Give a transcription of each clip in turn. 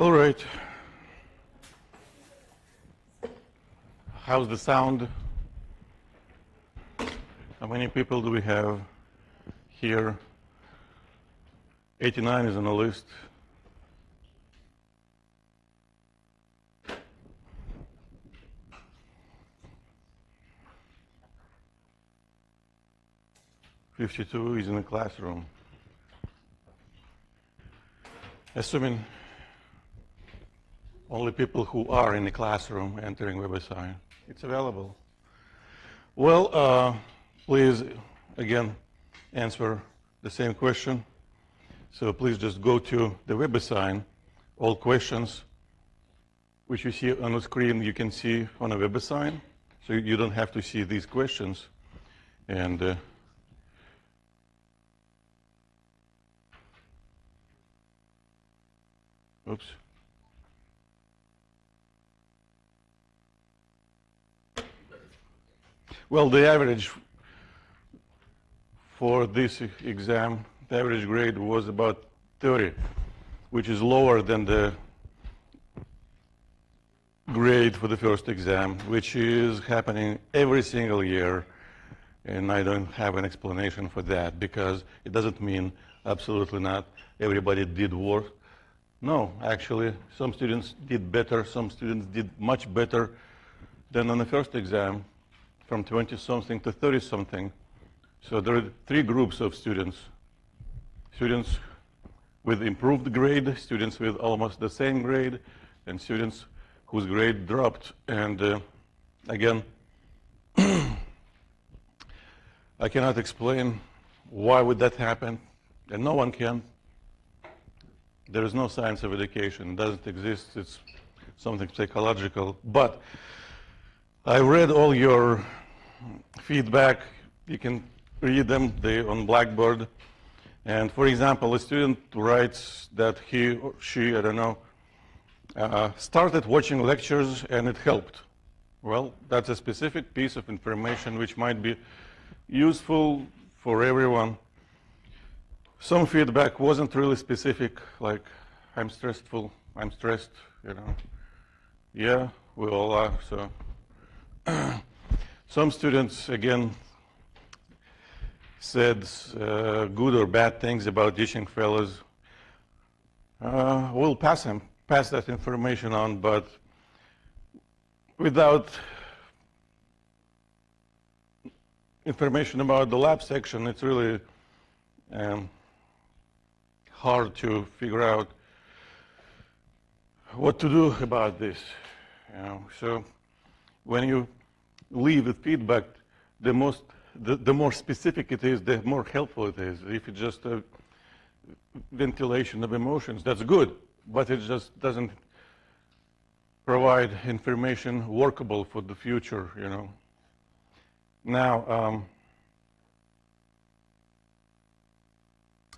All right. How's the sound? How many people do we have here? 89 is on the list. "52 is in the classroom." Assuming only people who are in the classroom entering WebAssign, it's available. Well, please, again, answer the same question. So please just go to the WebAssign. All questions which you see on the screen, you can see on a WebAssign. So you don't have to see these questions. And oops. Well, the average for this exam, the average grade was about 30, which is lower than the grade for the first exam, which is happening every single year. And I don't have an explanation for that, because it doesn't mean absolutely not everybody did worse. No, actually, some students did better, some students did much better than on the first exam, from 20-something to 30-something. So there are three groups of students. Students with improved grade, students with almost the same grade, and students whose grade dropped. And again, I cannot explain why would that happen, and no one can. There is no science of education. It doesn't exist. It's something psychological. But I read all your feedback. You can read them on Blackboard. And for example, a student writes that he or she, I don't know, started watching lectures and it helped. Well, that's a specific piece of information which might be useful for everyone. Some feedback wasn't really specific, like, I'm stressed, you know. Yeah, we all are, so. Some students, again, said good or bad things about teaching fellows. We'll pass that information on, but without information about the lab section, it's really hard to figure out what to do about this. You know? So when you leave with feedback, the more specific it is, the more helpful it is. If it's just a ventilation of emotions, that's good, but it just doesn't provide information workable for the future, you know. Now,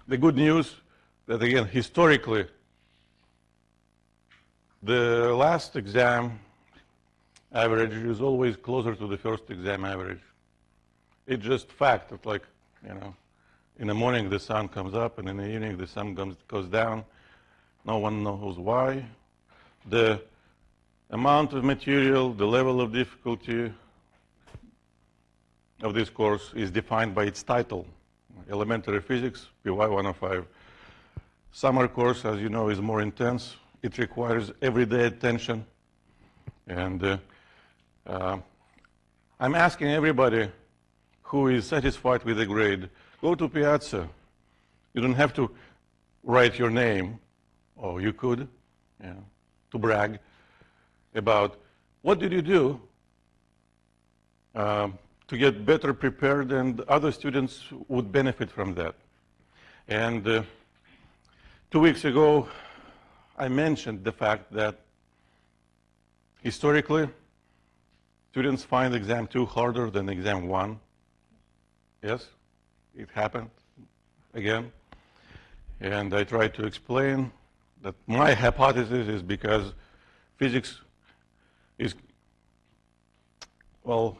the good news that, again, historically, the last exam average is always closer to the first exam average. It's just fact that, like, you know, in the morning the sun comes up and in the evening the sun goes down. No one knows why. The amount of material, the level of difficulty of this course is defined by its title, Elementary Physics, PY105. Summer course, as you know, is more intense. It requires everyday attention. And I'm asking everybody who is satisfied with the grade, go to Piazza. You don't have to write your name, or you could, you know, to brag about what did you do to get better prepared, and other students would benefit from that. And 2 weeks ago, I mentioned the fact that historically, students find exam 2 harder than exam 1. Yes, it happened again. And I tried to explain that my hypothesis is because physics is, well,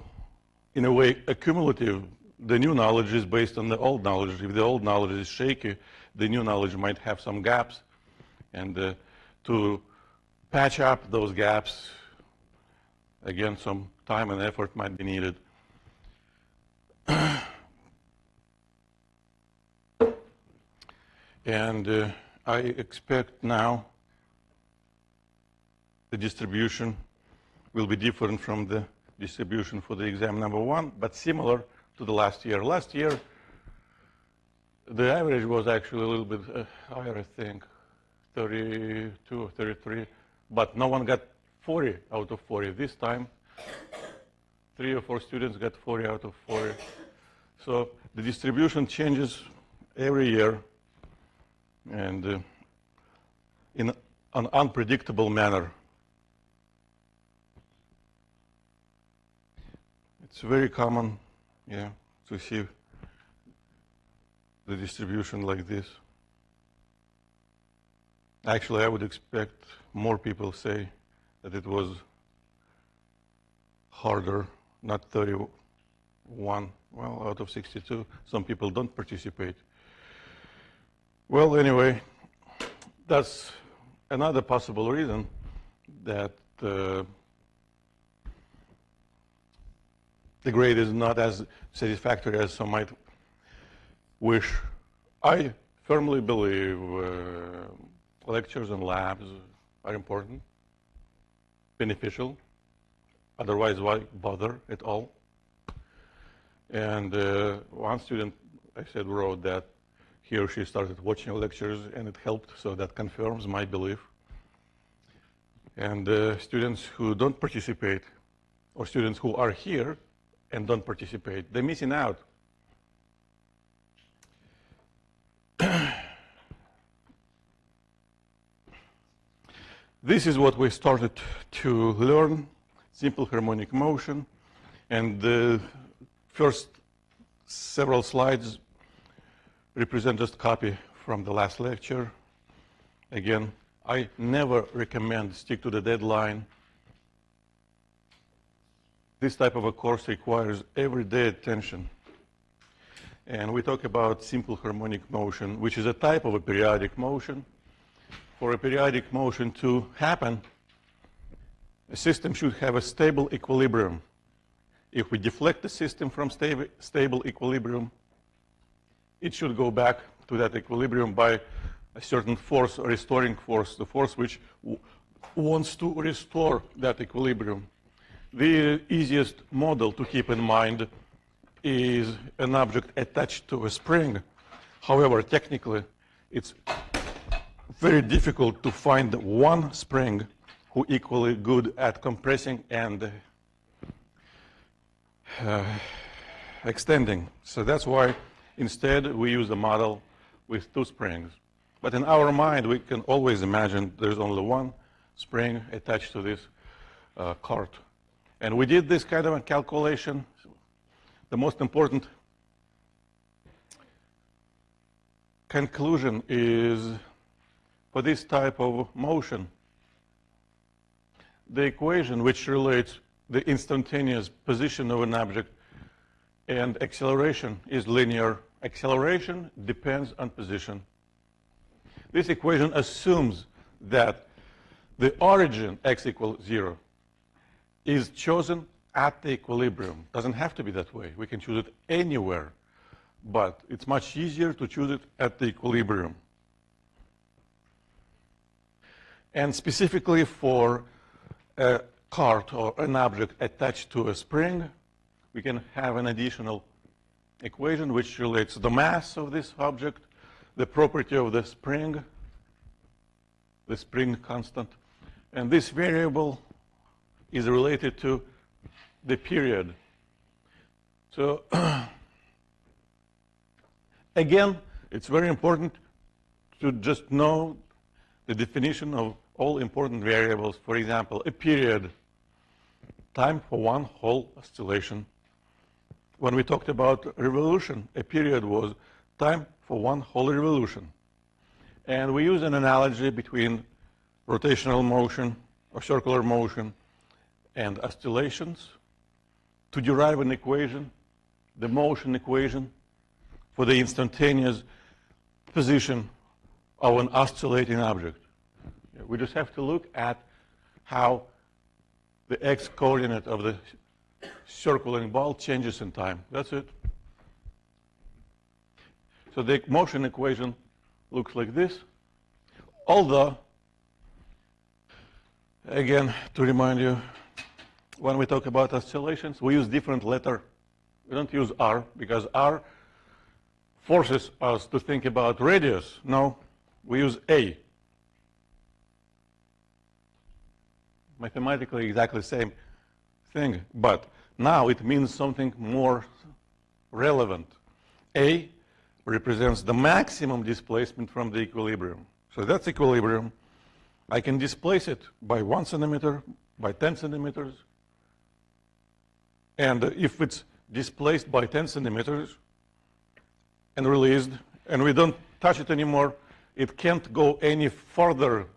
in a way, accumulative. The new knowledge is based on the old knowledge. If the old knowledge is shaky, the new knowledge might have some gaps. And to patch up those gaps. Again, some time and effort might be needed. And I expect now the distribution will be different from the distribution for the exam number 1, but similar to the last year. Last year, the average was actually a little bit higher, I think, 32 or 33, but no one got 40 out of 40. This time, 3 or 4 students got 40 out of 40. So the distribution changes every year and in an unpredictable manner. It's very common, yeah, to see the distribution like this. Actually, I would expect more people say that it was harder, not 31, well, out of 62. Some people don't participate. Well, anyway, that's another possible reason that the grade is not as satisfactory as some might wish. I firmly believe lectures and labs are important, beneficial. Otherwise, why bother at all? And one student, I said, wrote that he or she started watching lectures and it helped, so that confirms my belief. And students who don't participate, or students who are here and don't participate, they're missing out. This is what we started to learn, simple harmonic motion. And the first several slides represent just copy from the last lecture. Again, I never recommend stick to the deadline. This type of a course requires everyday attention. And we talk about simple harmonic motion, which is a type of a periodic motion. For a periodic motion to happen, a system should have a stable equilibrium. If we deflect the system from stable equilibrium, it should go back to that equilibrium by a certain force, a restoring force, the force which wants to restore that equilibrium. The easiest model to keep in mind is an object attached to a spring. However, technically, it's very difficult to find one spring who equally good at compressing and extending. So that's why instead we use a model with 2 springs. But in our mind, we can always imagine there's only one spring attached to this cart. And we did this kind of a calculation. The most important conclusion is for this type of motion, the equation which relates the instantaneous position of an object and acceleration is linear. Acceleration depends on position. This equation assumes that the origin x equals 0 is chosen at the equilibrium. Doesn't have to be that way. We can choose it anywhere, but it's much easier to choose it at the equilibrium. And specifically for a cart or an object attached to a spring, we can have an additional equation which relates the mass of this object, the property of the spring constant, and this variable is related to the period. So again, it's very important to just know the definition of all important variables. For example, a period, time for one whole oscillation. When we talked about revolution, a period was time for one whole revolution. And we use an analogy between rotational motion or circular motion and oscillations to derive an equation, the motion equation for the instantaneous position of an oscillating object. We just have to look at how the x-coordinate of the circling ball changes in time. That's it. So the motion equation looks like this. Although, again, to remind you, when we talk about oscillations, we use different letter. We don't use R, because R forces us to think about radius. No, we use A. Mathematically exactly the same thing, but now it means something more relevant. A represents the maximum displacement from the equilibrium. So that's equilibrium. I can displace it by 1 centimeter, by 10 centimeters. And if it's displaced by 10 centimeters and released, and we don't touch it anymore, it can't go any further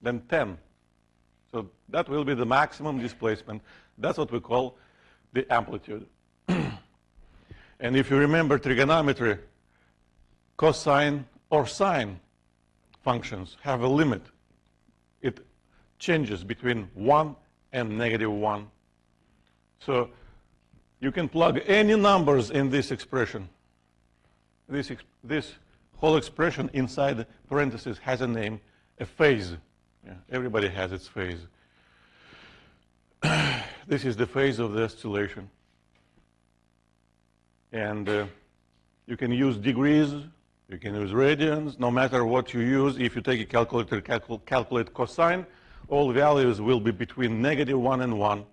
than 10. So that will be the maximum displacement. That's what we call the amplitude. And if you remember trigonometry, cosine or sine functions have a limit. It changes between 1 and -1. So you can plug any numbers in this expression. This whole expression inside parentheses has a name, a phase. Yeah, everybody has its phase. This is the phase of the oscillation. And you can use degrees, you can use radians, no matter what you use. If you take a calculator, calculate cosine, all values will be between -1 and 1.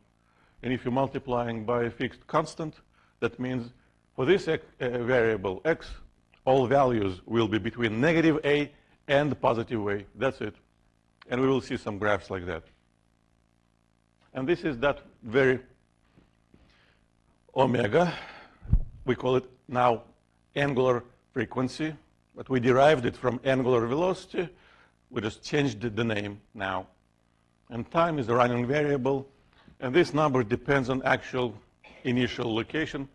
And if you're multiplying by a fixed constant, that means for this variable x, all values will be between -a and +a. That's it. And we will see some graphs like that. And this is that very omega. We call it now angular frequency, but we derived it from angular velocity. We just changed the name now. And time is a running variable. And this number depends on actual initial location.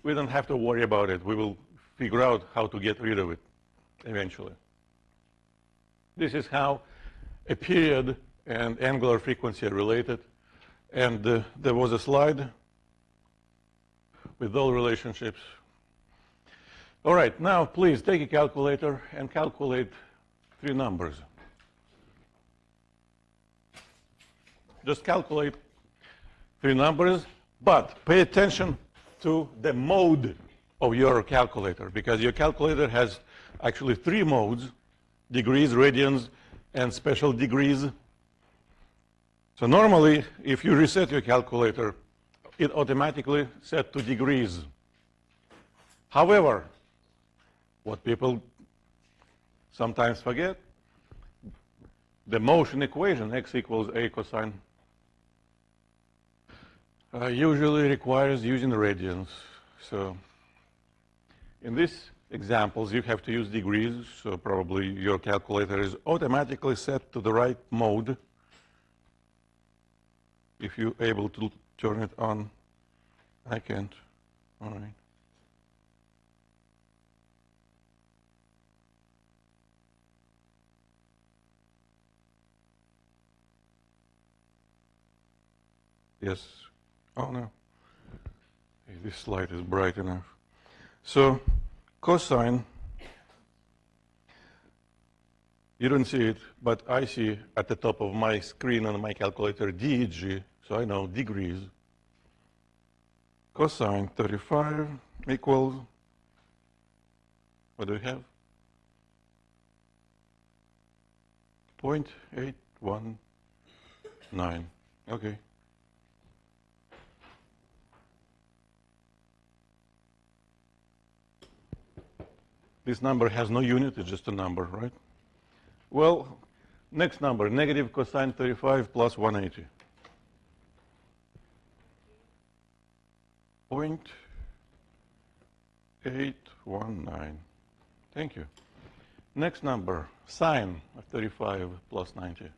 We don't have to worry about it. We will figure out how to get rid of it eventually. This is how a period and angular frequency are related. And there was a slide with those relationships. All right, now please take a calculator and calculate 3 numbers. Just calculate 3 numbers, but pay attention to the mode of your calculator, because your calculator has actually 3 modes: degrees, radians, and special degrees. So normally, if you reset your calculator, it automatically set to degrees. However, what people sometimes forget, the motion equation, x equals a cosine, usually requires using radians. So in these examples, you have to use degrees, so probably your calculator is automatically set to the right mode. If you're able to turn it on, I can't. All right. Yes. Oh, no. Hey, this light is bright enough. So cosine, you don't see it, but I see at the top of my screen on my calculator DEG, so I know degrees. Cosine 35 equals, what do we have? 0.819. Okay. This number has no unit, it's just a number, right? Well, next number, negative cosine 35 plus 180. 0.819. Thank you. Next number, sine of 35 plus 90.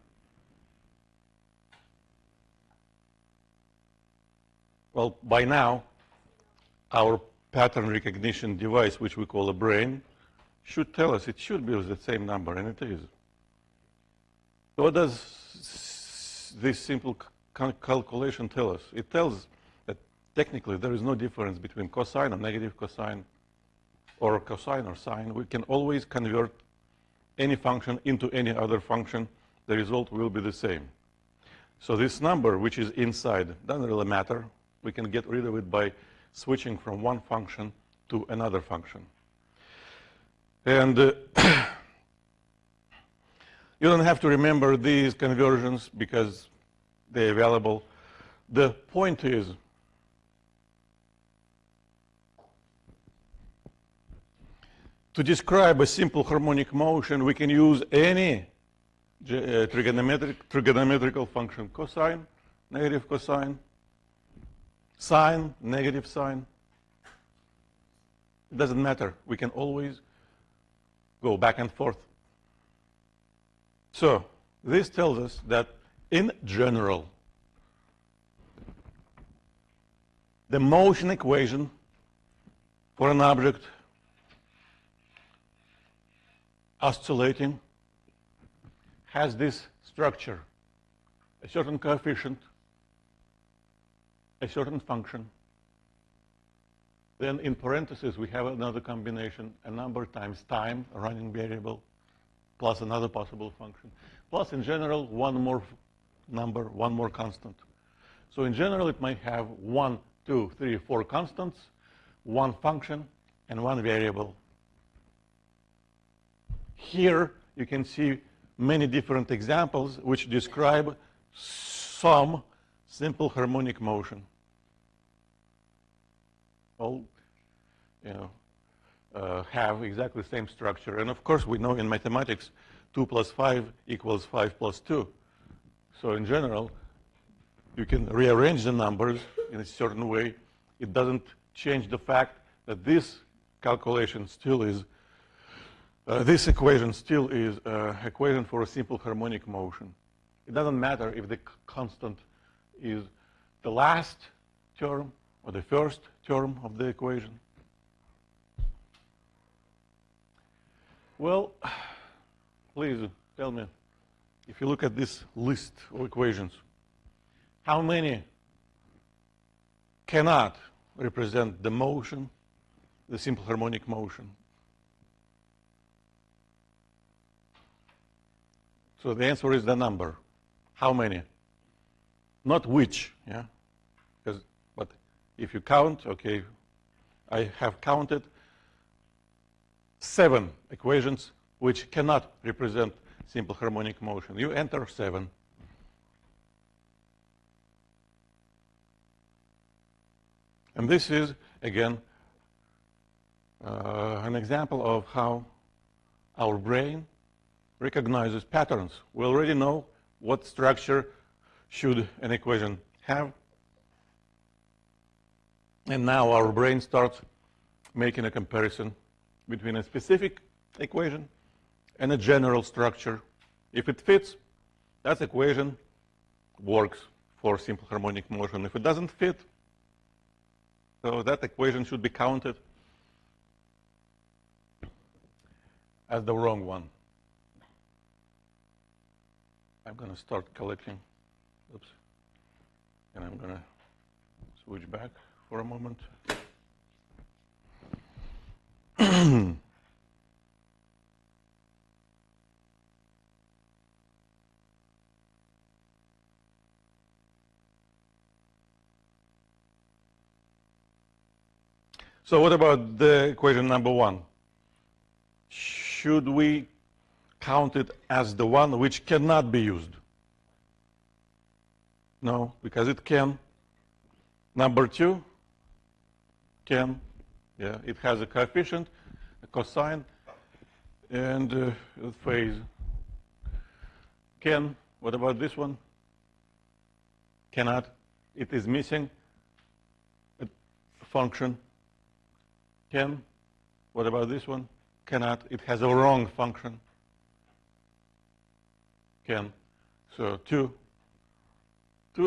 Well, by now, our pattern recognition device, which we call a brain, should tell us it should be the same number, and it is. So what does this simple calculation tell us? It tells that technically there is no difference between cosine or negative cosine, or cosine or sine. We can always convert any function into any other function. The result will be the same. So this number, which is inside, doesn't really matter. We can get rid of it by switching from one function to another function. And you don't have to remember these conversions because they're available. The point is, to describe a simple harmonic motion, we can use any trigonometrical function: cosine, negative cosine, sine, negative sine. It doesn't matter. We can always go back and forth. So this tells us that in general, the motion equation for an object oscillating has this structure: a certain coefficient, a certain function. Then in parentheses, we have another combination, a number times time, a running variable, plus another possible function, plus in general, one more number, one more constant. So in general, it might have 1, 2, 3, 4 constants, one function, and one variable. Here, you can see many different examples which describe some simple harmonic motion. All have exactly the same structure. And of course, we know in mathematics, 2 plus 5 equals 5 plus 2. So in general, you can rearrange the numbers in a certain way. It doesn't change the fact that this calculation still is, this equation still is an equation for a simple harmonic motion. It doesn't matter if the constant is the last term or the first term of the equation. Well, please tell me, if you look at this list of equations, how many cannot represent the motion, the simple harmonic motion? So the answer is the number. How many? Not which, yeah? But if you count, okay, I have counted 7 equations which cannot represent simple harmonic motion. You enter 7. And this is, again, an example of how our brain recognizes patterns. We already know what structure should an equation have. And now our brain starts making a comparison between a specific equation and a general structure. If it fits, that equation works for simple harmonic motion. If it doesn't fit, so that equation should be counted as the wrong one. I'm going to start collecting. Oops. And I'm going to switch back for a moment. So what about the equation number 1? Should we count it as the one which cannot be used? No, because it can. Number 2 can. Yeah, it has a coefficient, a cosine, and a phase. Can. What about this one? Cannot. It is missing a function. Can. What about this one? Cannot. It has a wrong function. Can. So two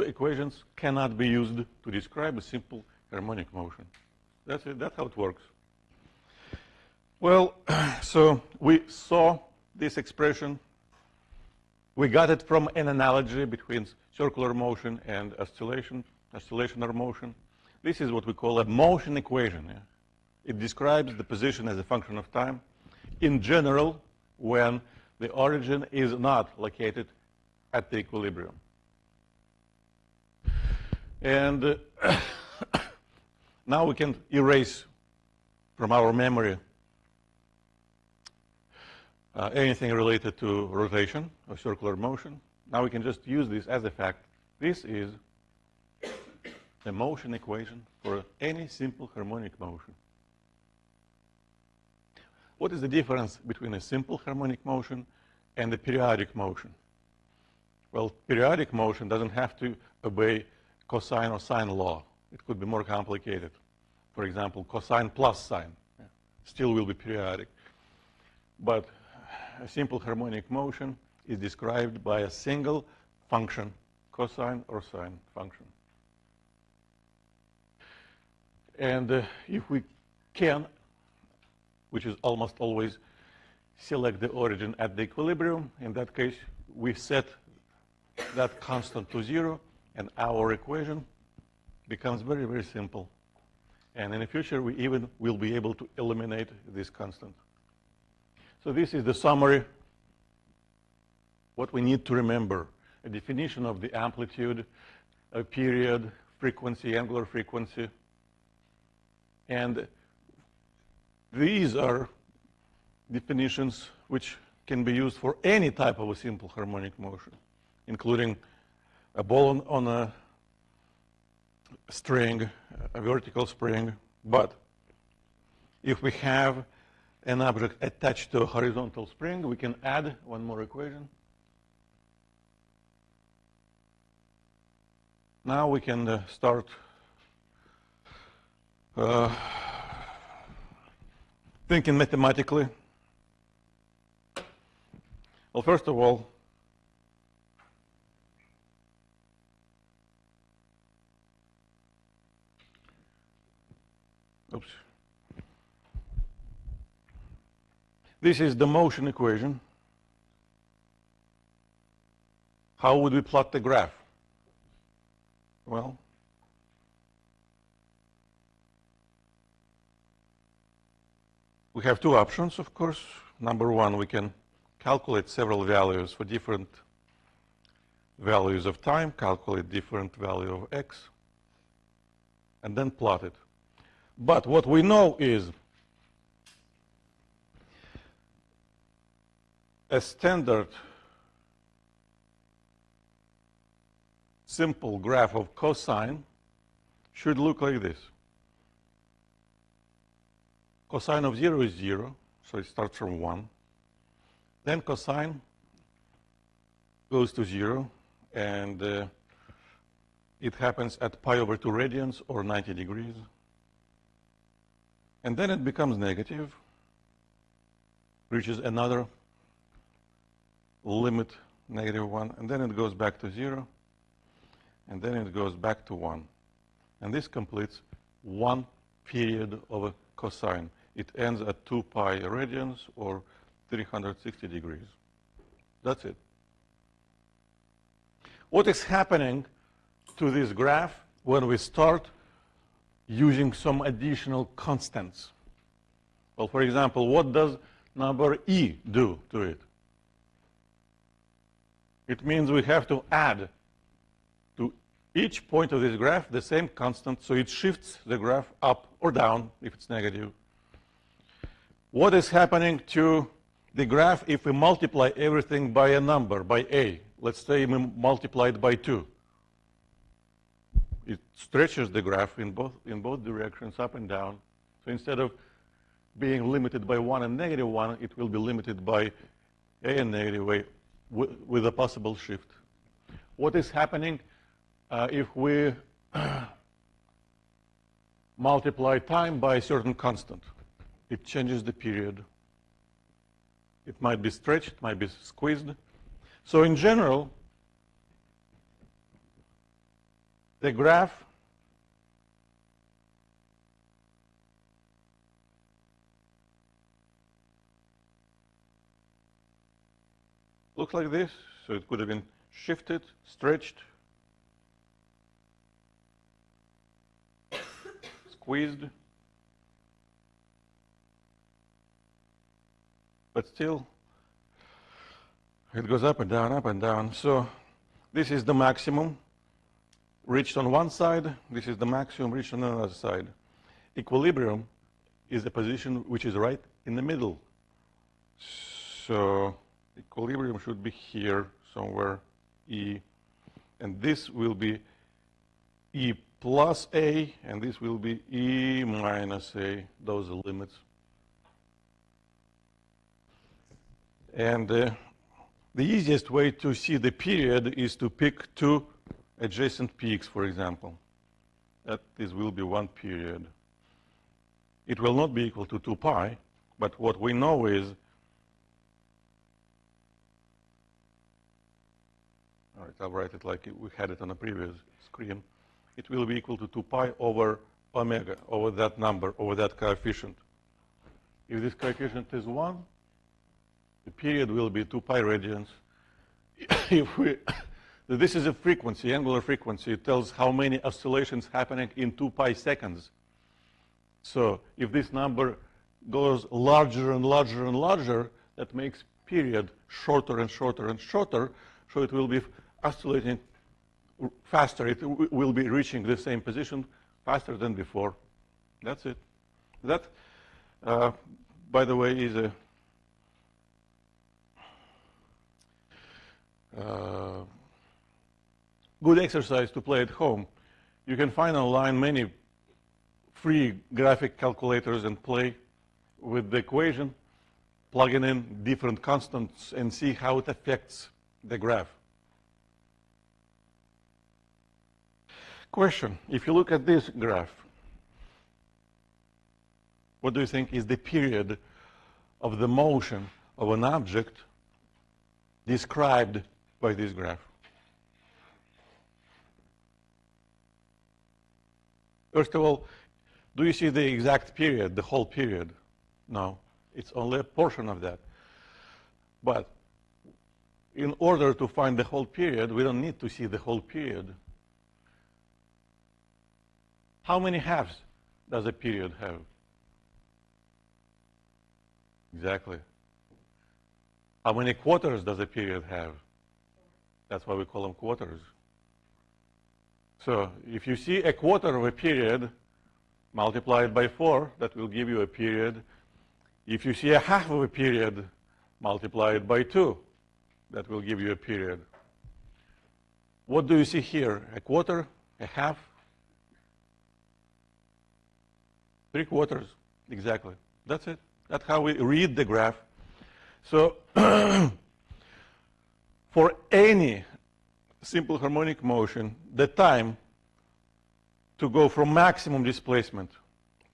equations cannot be used to describe a simple harmonic motion. That's it. That's how it works. Well, so we saw this expression. We got it from an analogy between circular motion and oscillational motion. This is what we call a motion equation. Yeah? It describes the position as a function of time in general when the origin is not located at the equilibrium. And now we can erase from our memory anything related to rotation or circular motion. Now we can just use this as a fact. This is a motion equation for any simple harmonic motion. What is the difference between a simple harmonic motion and a periodic motion? Well, periodic motion doesn't have to obey cosine or sine law. It could be more complicated. For example, cosine plus sine still will be periodic. But a simple harmonic motion is described by a single function, cosine or sine function. And if we can, which is almost always, select the origin at the equilibrium, in that case, we set that constant to 0, and our equation becomes very, very simple. And in the future, we even will be able to eliminate this constant. So this is the summary, what we need to remember. A definition of the amplitude, a period, frequency, angular frequency. And these are definitions which can be used for any type of a simple harmonic motion, including a ball on a string, a vertical spring. But if we have an object attached to a horizontal spring, we can add one more equation. Now we can start thinking mathematically. Well, first of all, this is the motion equation. How would we plot the graph? Well, we have two options, of course. Number one, we can calculate several values for different values of time, calculate different value of x, and then plot it. But what we know is a standard simple graph of cosine should look like this. Cosine of 0 is 0, so it starts from 1. Then cosine goes to 0, and it happens at pi over 2 radians, or 90 degrees. And then it becomes negative, reaches another limit, -1, and then it goes back to 0, and then it goes back to 1. And this completes one period of a cosine. It ends at 2 pi radians, or 360 degrees. That's it. What is happening to this graph when we start using some additional constants? Well, for example, what does number e do to it? It means we have to add to each point of this graph the same constant, so it shifts the graph up or down if it's negative. What is happening to the graph if we multiply everything by a number, by a? Let's say we multiply it by 2. It stretches the graph in both directions, up and down. So instead of being limited by 1 and -1, it will be limited by a and -a with a possible shift. What is happening if we multiply time by a certain constant? It changes the period. It might be stretched, it might be squeezed. So in general, the graph looks like this. So it could have been shifted, stretched, squeezed. But still, it goes up and down, up and down. So this is the maximum reached on one side. This is the maximum reached on another side. Equilibrium is a position which is right in the middle. So equilibrium should be here somewhere, E. And this will be E plus A, and this will be E minus A. Those are limits. And the easiest way to see the period is to pick two adjacent peaks, for example. That this will be one period. It will not be equal to 2 pi, but what we know is, all right, I'll write it like we had it on a previous screen. It will be equal to 2 pi over omega, over that number, over that coefficient. If this coefficient is 1, the period will be 2 pi radians. If this is a frequency, angular frequency. It tells how many oscillations happening in 2 pi seconds. So if this number goes larger and larger and larger, that makes period shorter and shorter and shorter. So it will be oscillating faster. It will be reaching the same position faster than before. That's it. That, by the way, is a good exercise to play at home. You can find online many free graphic calculators and play with the equation, plugging in different constants and see how it affects the graph. Question: if you look at this graph, what do you think is the period of the motion of an object described by this graph? First of all, do you see the exact period, the whole period? No, it's only a portion of that. But in order to find the whole period, we don't need to see the whole period. How many halves does a period have? Exactly. How many quarters does a period have? That's why we call them quarters. So if you see a quarter of a period, multiply it by 4, that will give you a period. If you see a half of a period, multiply it by 2, that will give you a period. What do you see here? A quarter? A half? 3 quarters, exactly. That's it. That's how we read the graph. So for any simple harmonic motion, the time to go from maximum displacement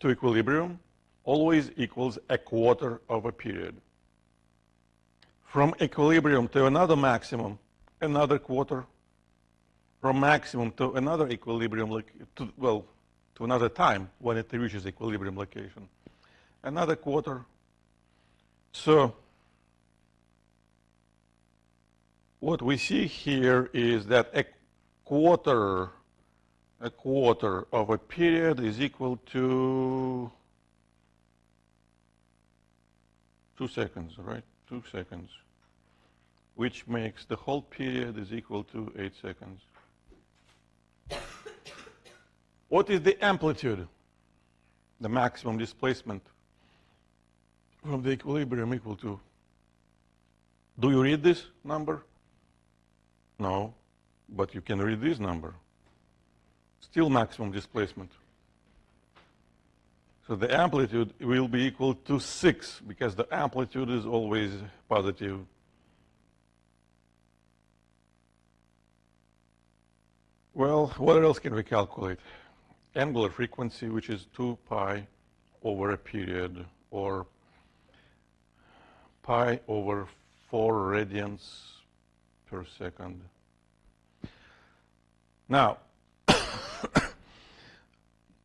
to equilibrium always equals a quarter of a period. From equilibrium to another maximum, another quarter. From maximum to another equilibrium, to another time when it reaches equilibrium location, another quarter. So what we see here is that a quarter of a period is equal to 2 seconds, right? 2 seconds, which makes the whole period is equal to 8 seconds. What is the amplitude? The maximum displacement from the equilibrium equal to. Do you read this number? No, but you can read this number. Still maximum displacement. So the amplitude will be equal to 6, because the amplitude is always positive. Well, what else can we calculate? Angular frequency, which is 2 pi over a period, or pi over 4 radians per second. Now,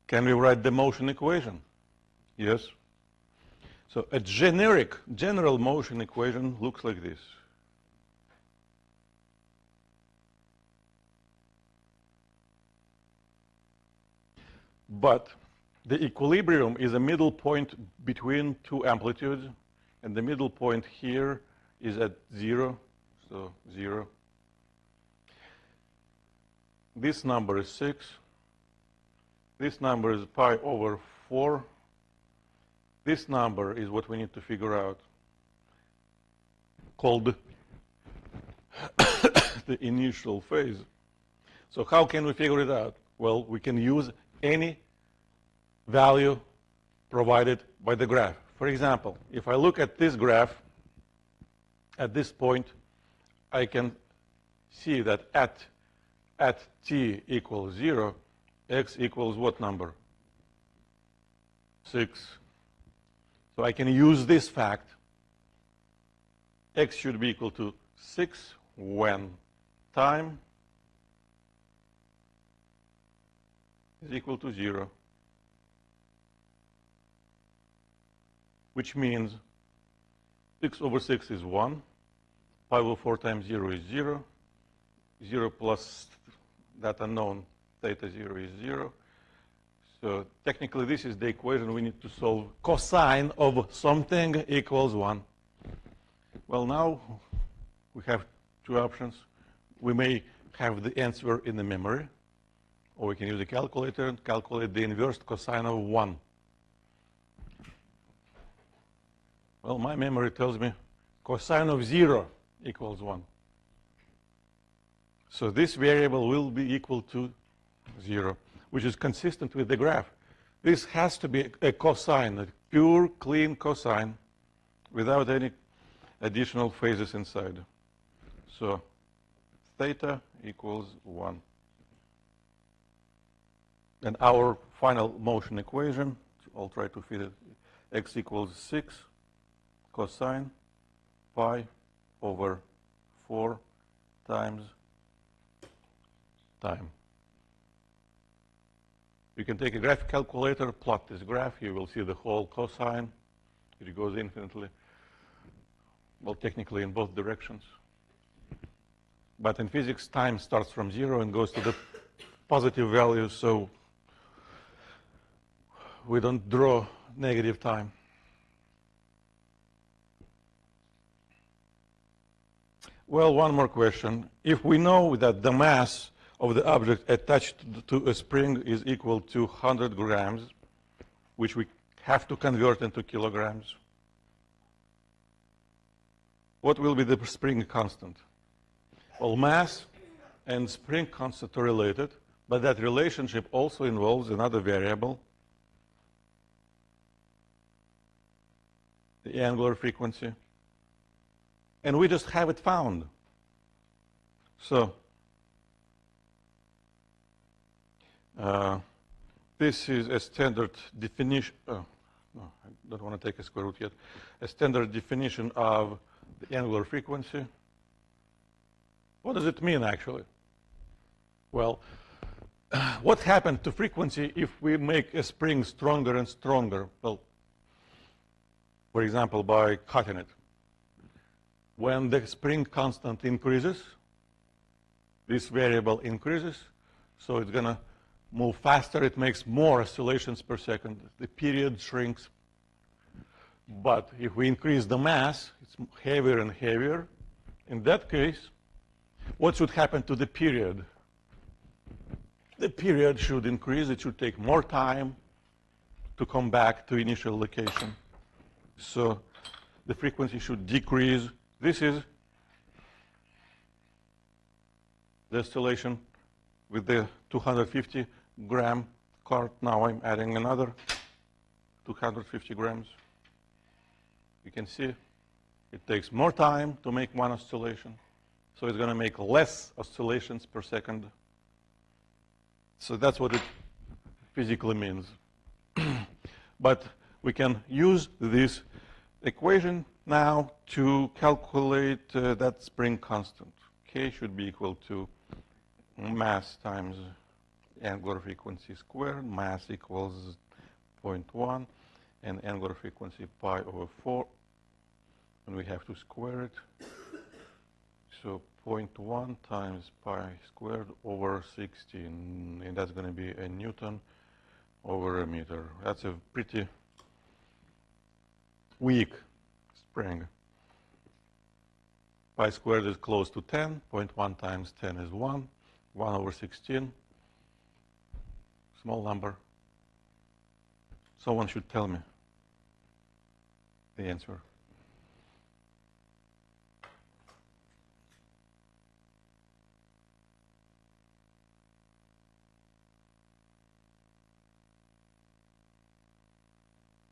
can we write the motion equation? Yes. So a general motion equation looks like this. But the equilibrium is a middle point between two amplitudes, and the middle point here is at 0, so 0. This number is 6. This number is pi over 4. This number is what we need to figure out, called the initial phase. So how can we figure it out? Well, we can use any value provided by the graph. For example, if I look at this graph, at this point, I can see that at t equals 0, x equals what number? 6. So I can use this fact. X should be equal to 6 when time is equal to 0. Which means 6 over 6 is 1. Pi over 4 times 0 is 0. 0 plus that unknown theta 0 is 0. So technically, this is the equation we need to solve. Cosine of something equals 1. Well, now we have two options. We may have the answer in the memory, or we can use a calculator and calculate the inverse cosine of 1. Well, my memory tells me cosine of 0 equals 1. So this variable will be equal to 0, which is consistent with the graph. This has to be a cosine, a pure, clean cosine, without any additional phases inside. So theta equals 1. And our final motion equation, I'll try to fit it, x equals 6 cosine pi over 4 times time. You can take a graph calculator, plot this graph. You will see the whole cosine. It goes infinitely. Well, technically in both directions. But in physics, time starts from 0 and goes to the positive values, so we don't draw negative time. Well, one more question. If we know that the mass of the object attached to a spring is equal to 100 grams, which we have to convert into kilograms, what will be the spring constant? Well, mass and spring constant are related, but that relationship also involves another variable, the angular frequency. And we just have it found. So this is a standard definition. No, I don't want to take a square root yet. A standard definition of the angular frequency. What does it mean, actually? Well, what happened to frequency if we make a spring stronger and stronger? Well, for example, by cutting it. When the spring constant increases, this variable increases, so it's going to move faster. It makes more oscillations per second. The period shrinks. But if we increase the mass, it's heavier and heavier. In that case, what should happen to the period? The period should increase. It should take more time to come back to initial location. So the frequency should decrease. This is the oscillation with the 250 gram cart. Now I'm adding another 250 grams. You can see it takes more time to make one oscillation. So it's going to make less oscillations per second. So that's what it physically means. But we can use this equation now to calculate that spring constant. K should be equal to mass times angular frequency squared. Mass equals 0.1 and angular frequency pi over 4. And we have to square it. So 0.1 times pi squared over 16. And that's going to be a Newton over a meter. That's a pretty weak spring. Pi squared is close to 10. 0.1 times 10 is 1. 1 over 16. Small number. Someone should tell me the answer.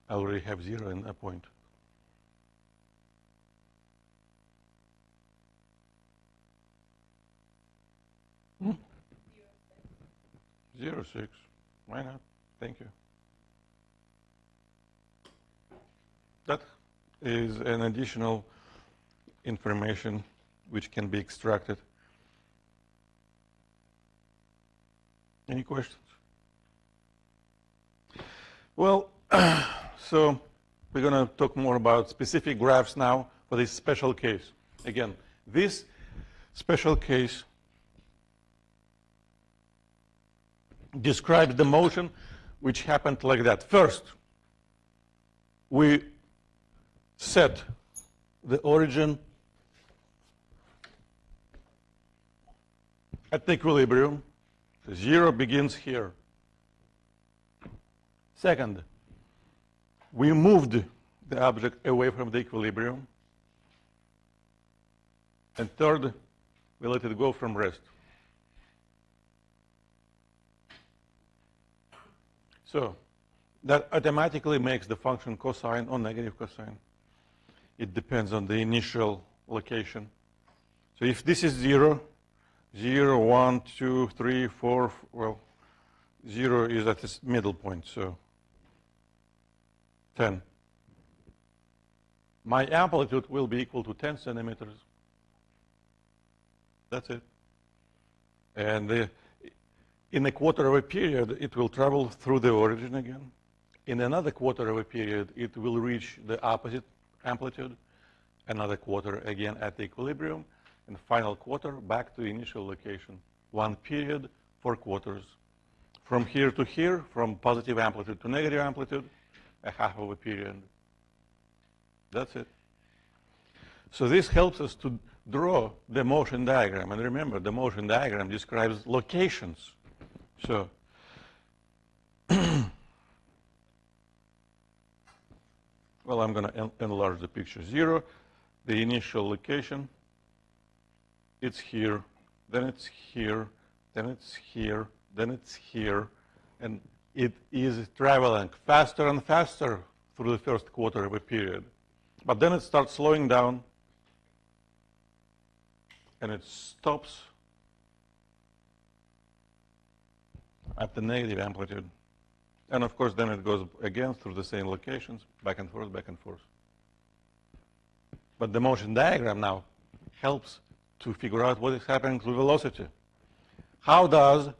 I already have 0 in a point. Hmm? 0.6. Why not? Thank you. That is an additional information which can be extracted. Any questions? Well, so we're going to talk more about specific graphs now for this special case. Again, this special case describes the motion which happened like that. First, we set the origin at the equilibrium. So 0 begins here. Second, we moved the object away from the equilibrium. And third, we let it go from rest. So that automatically makes the function cosine or negative cosine. It depends on the initial location. So if this is 0, 0, 1, 2, 3, 4, well, 0 is at this middle point, so 10. My amplitude will be equal to 10 centimeters. That's it. And in a quarter of a period, it will travel through the origin again. In another quarter of a period, it will reach the opposite amplitude. Another quarter again at the equilibrium. And final quarter back to initial location. 1 period, 4 quarters. From here to here, from positive amplitude to negative amplitude, a half of a period. That's it. So this helps us to draw the motion diagram. And remember, the motion diagram describes locations. So well, I'm going to enlarge the picture. 0, the initial location, it's here, then it's here, then it's here, then it's here, and it is traveling faster and faster through the first quarter of a period. But then it starts slowing down, and it stops at the negative amplitude. And of course, then it goes again through the same locations, back and forth, back and forth. But the motion diagram now helps to figure out what is happening to velocity. How does,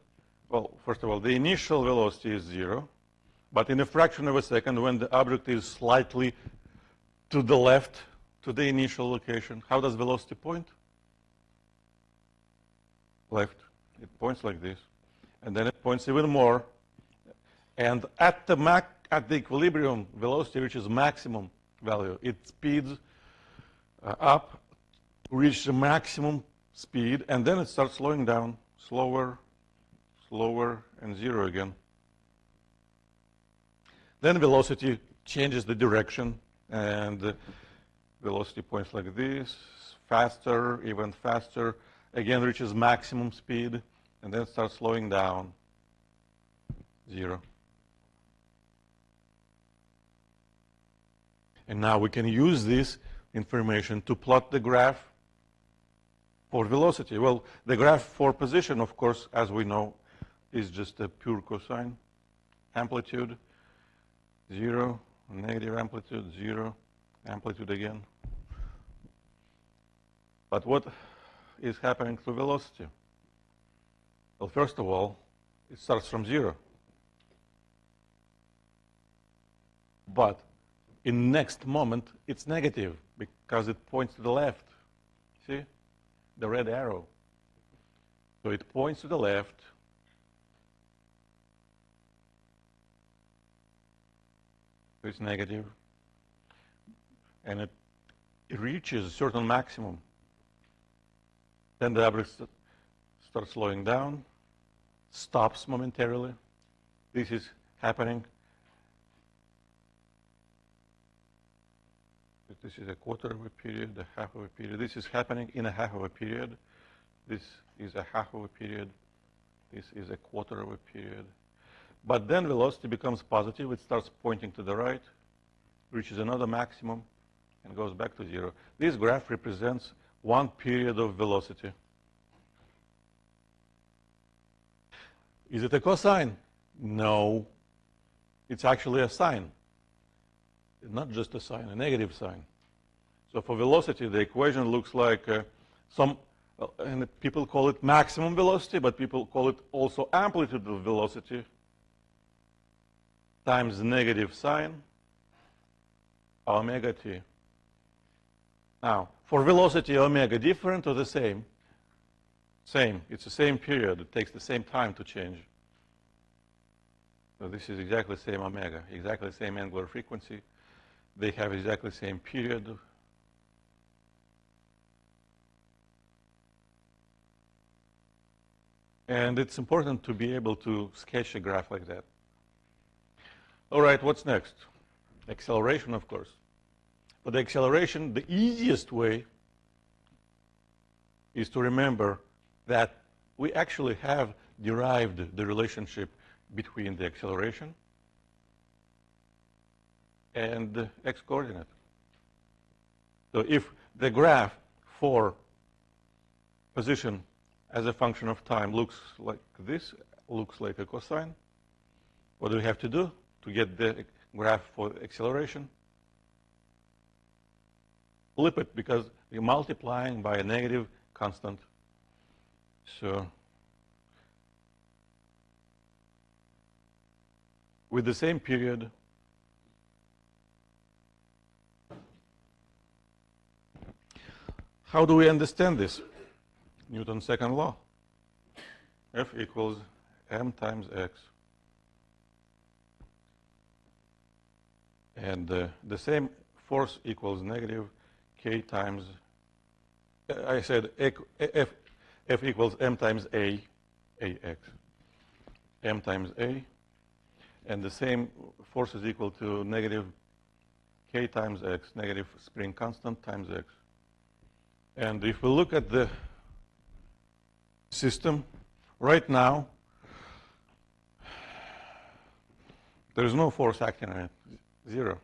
well, first of all, the initial velocity is 0, but in a fraction of a second, when the object is slightly to the left, to the initial location, how does velocity point? Left. It points like this. And then it points even more. And at the equilibrium velocity, which is maximum value, it speeds up, reach the maximum speed, and then it starts slowing down, slower, slower, and 0 again. Then velocity changes the direction, and the velocity points like this, faster, even faster, again reaches maximum speed, and then starts slowing down, 0. And now we can use this information to plot the graph for velocity. Well, the graph for position, of course, as we know, is just a pure cosine. Amplitude, 0, negative amplitude, 0, amplitude again. But what is happening to velocity? Well, first of all, it starts from 0. But in next moment, it's negative because it points to the left. See? The red arrow. So it points to the left. It's negative, and it reaches a certain maximum. Then the object starts slowing down, stops momentarily. This is happening. This is a quarter of a period, a half of a period. This is happening in a half of a period. This is a half of a period. This is a quarter of a period. But then velocity becomes positive. It starts pointing to the right, reaches another maximum, and goes back to zero. This graph represents one period of velocity. Is it a cosine? No. It's actually a sine. It's not just a sine, a negative sign. So for velocity, the equation looks like and people call it maximum velocity, but people call it also amplitude of velocity times negative sine omega t. Now, for velocity, omega different or the same? Same. It's the same period. It takes the same time to change. So this is exactly the same omega, exactly the same angular frequency. They have exactly the same period. And it's important to be able to sketch a graph like that. All right, what's next? Acceleration, of course. For the acceleration, the easiest way is to remember that we actually have derived the relationship between the acceleration and the x-coordinate. So if the graph for position as a function of time looks like this, looks like a cosine, what do we have to do to get the graph for acceleration? Flip it, because you're multiplying by a negative constant. So with the same period, how do we understand this? Newton's second law. F equals m times x. And the same force equals negative k times, I said F equals m times a, ax. M times a. And the same force is equal to negative k times x, negative spring constant times x. And if we look at the system, right now, there is no force acting on it, zero.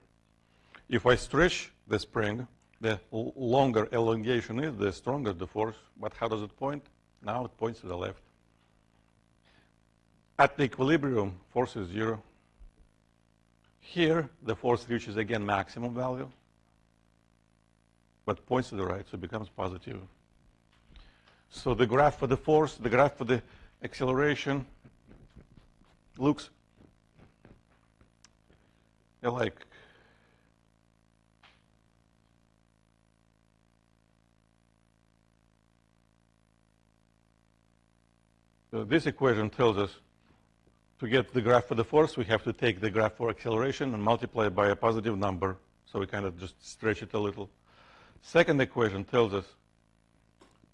If I stretch the spring, the longer elongation is, the stronger the force. But how does it point? Now it points to the left. At the equilibrium, force is zero. Here, the force reaches again maximum value, but points to the right, so it becomes positive. So the graph for the force, the graph for the acceleration looks alike. So this equation tells us to get the graph for the force, we have to take the graph for acceleration and multiply it by a positive number. So we kind of just stretch it a little. Second equation tells us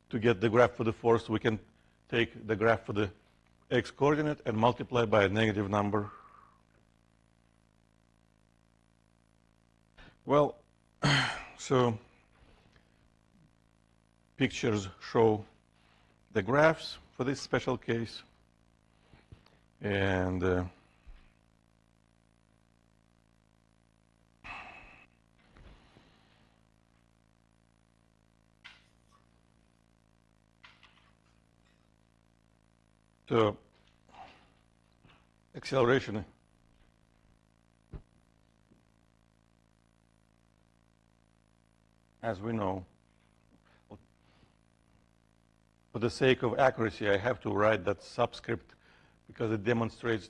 to get the graph for the force, we can take the graph for the x-coordinate and multiply by a negative number. Well, so pictures show the graphs for this special case. And so acceleration as we know, for the sake of accuracy, I have to write that subscript because it demonstrates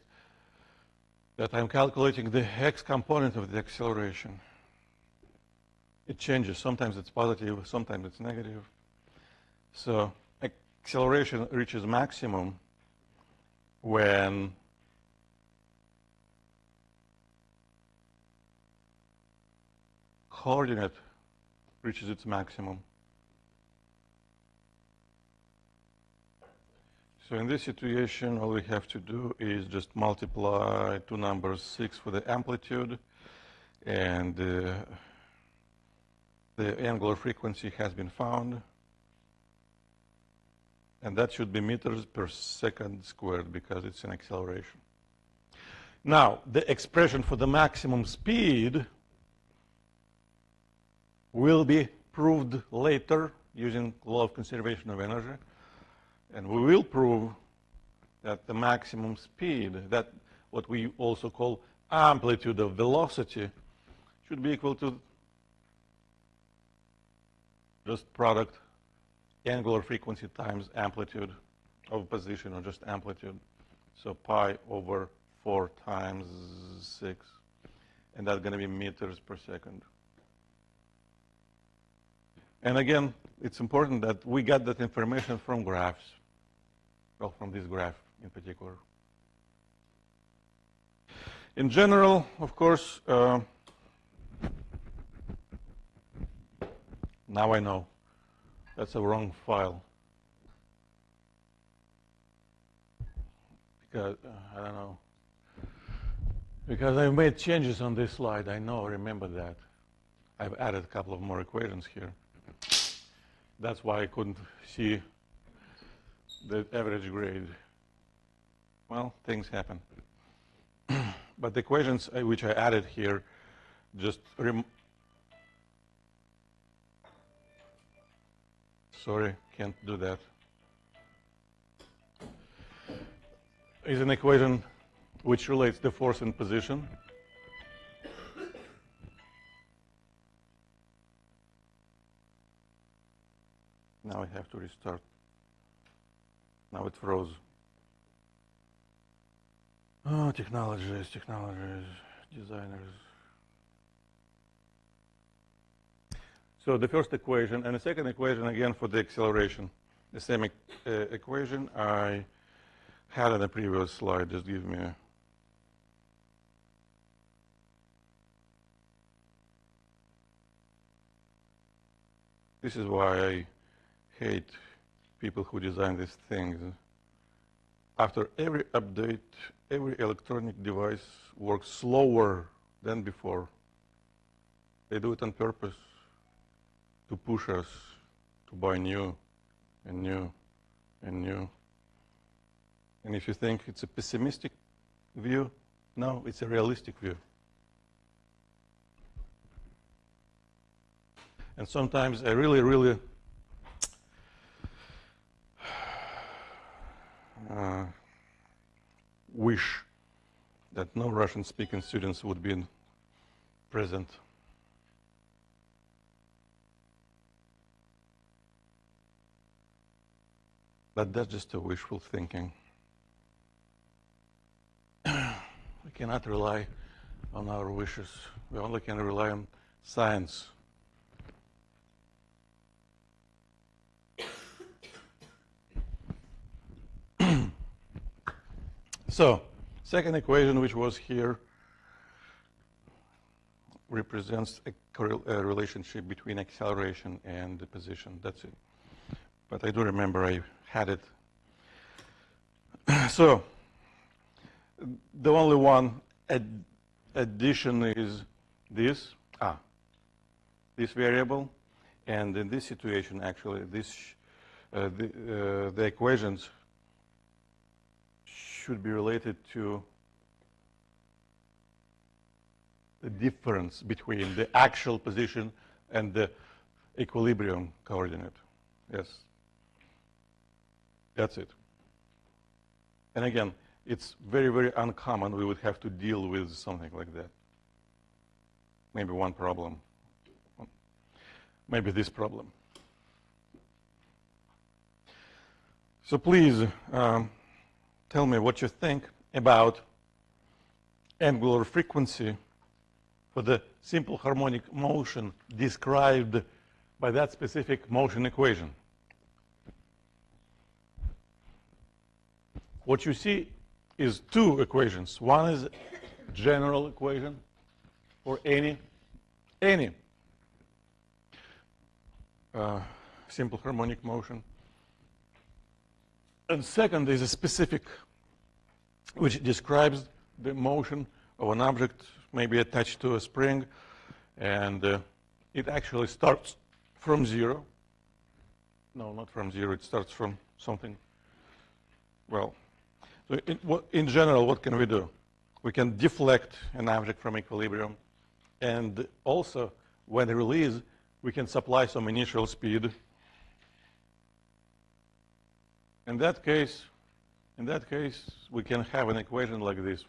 that I'm calculating the x component of the acceleration. It changes. Sometimes it's positive, sometimes it's negative. So acceleration reaches maximum when coordinate reaches its maximum. So in this situation, all we have to do is just multiply two numbers, 6 for the amplitude, and the angular frequency has been found. And that should be meters per second squared because it's an acceleration. Now, the expression for the maximum speed will be proved later using law of conservation of energy. And we will prove that the maximum speed, that what we also call amplitude of velocity, should be equal to just product angular frequency times amplitude of position, or just amplitude. So pi over 4 times 6. And that's going to be meters per second. And again, it's important that we got that information from graphs. Well, from this graph in particular. In general, of course, now I know that's a wrong file. Because, I don't know. Because I made changes on this slide. I know, remember that. I've added a couple of more equations here. That's why I couldn't see the average grade. Well, things happen. But the equations which I added here just sorry, can't do that. Is an equation which relates the force and position. Now I have to restart. Now it froze. Oh, technologies, designers. So the first equation and the second equation again for the acceleration. The same equation I had on the previous slide. Just give me a This is why I hate people who design these things. After every update, every electronic device works slower than before. They do it on purpose to push us to buy new and new and new. And if you think it's a pessimistic view, no, it's a realistic view. And sometimes I really wish that no Russian-speaking students would be present. But that's just a wishful thinking. We cannot rely on our wishes. We only can rely on science. So, second equation, which was here, represents a relationship between acceleration and the position. That's it. But I do remember I had it. So, the only one addition is this variable, and in this situation, actually, the equations should be related to the difference between the actual position and the equilibrium coordinate. Yes. That's it. And again, it's very uncommon. We would have to deal with something like that. Maybe one problem. Maybe this problem. So please tell me what you think about angular frequency for the simple harmonic motion described by that specific motion equation. What you see is two equations. One is general equation for any simple harmonic motion. And second is a specific, which describes the motion of an object maybe attached to a spring, and it actually starts from zero. No, not from zero. It starts from something. Well, so in general, what can we do? We can deflect an object from equilibrium, and also, when released, we can supply some initial speed. In that case, we can have an equation like this.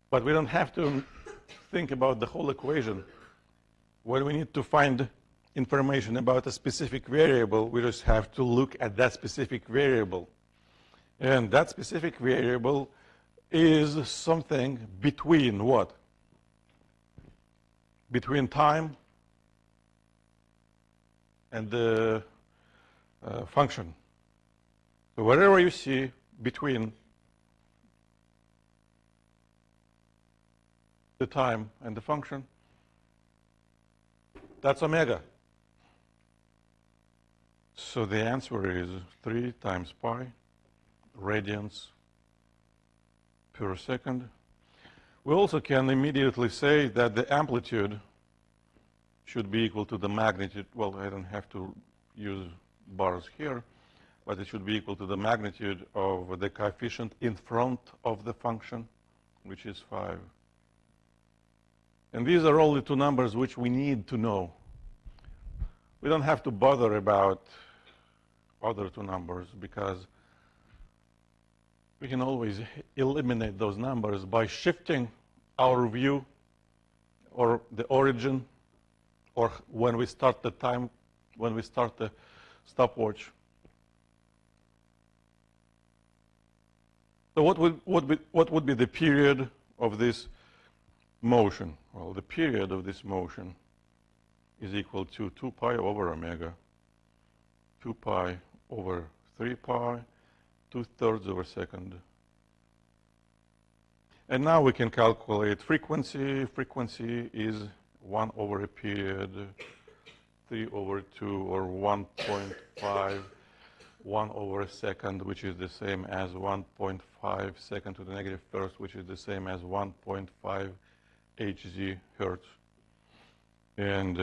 But we don't have to think about the whole equation. When we need to find information about a specific variable, we just have to look at that specific variable. And that specific variable is something between what? Between time and the function. So wherever you see between the time and the function, that's omega. So the answer is 3 times pi radians per second. We also can immediately say that the amplitude should be equal to the magnitude. Well, I don't have to use bars here, but it should be equal to the magnitude of the coefficient in front of the function, which is 5. And these are all the two numbers which we need to know. We don't have to bother about other two numbers, because we can always eliminate those numbers by shifting our view or the origin, or when we start the time, when we start the stopwatch. So what would be the period of this motion? Well, the period of this motion is equal to 2 pi over omega, 2 pi over 3 pi, 2/3 of a second. And now we can calculate frequency. Frequency is 1 over a period, 3 over 2, or 1.5, 1 over a second, which is the same as 1.5 second to the negative first, which is the same as 1.5 Hz hertz. And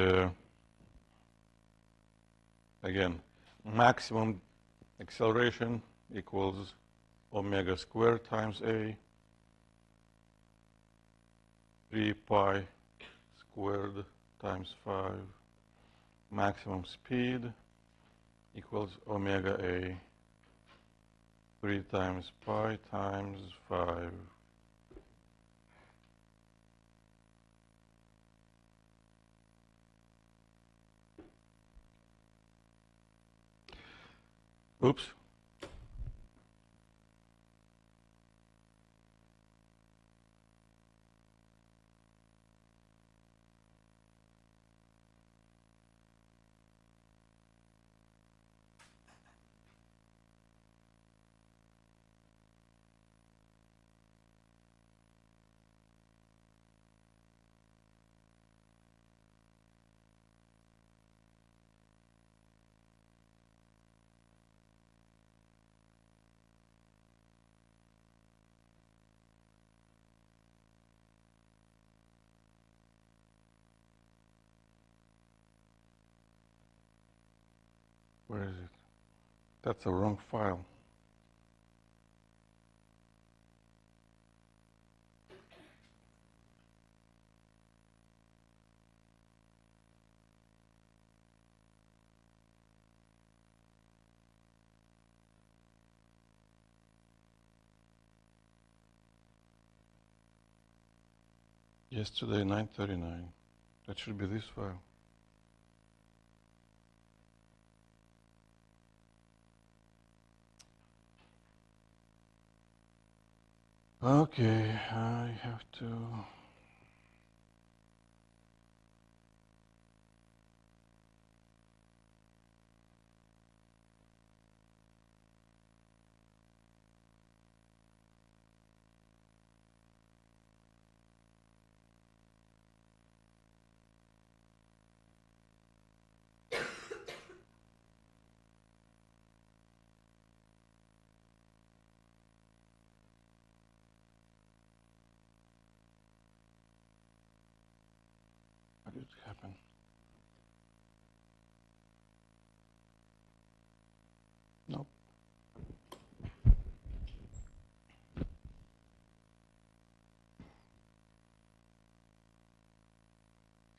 again, maximum acceleration equals omega squared times a, 3 pi squared times 5. Maximum speed equals omega a, 3 times pi times 5. Oops. Where is it? That's a wrong file. Yesterday, 9:39. That should be this file. Okay, I have to. happen? Nope.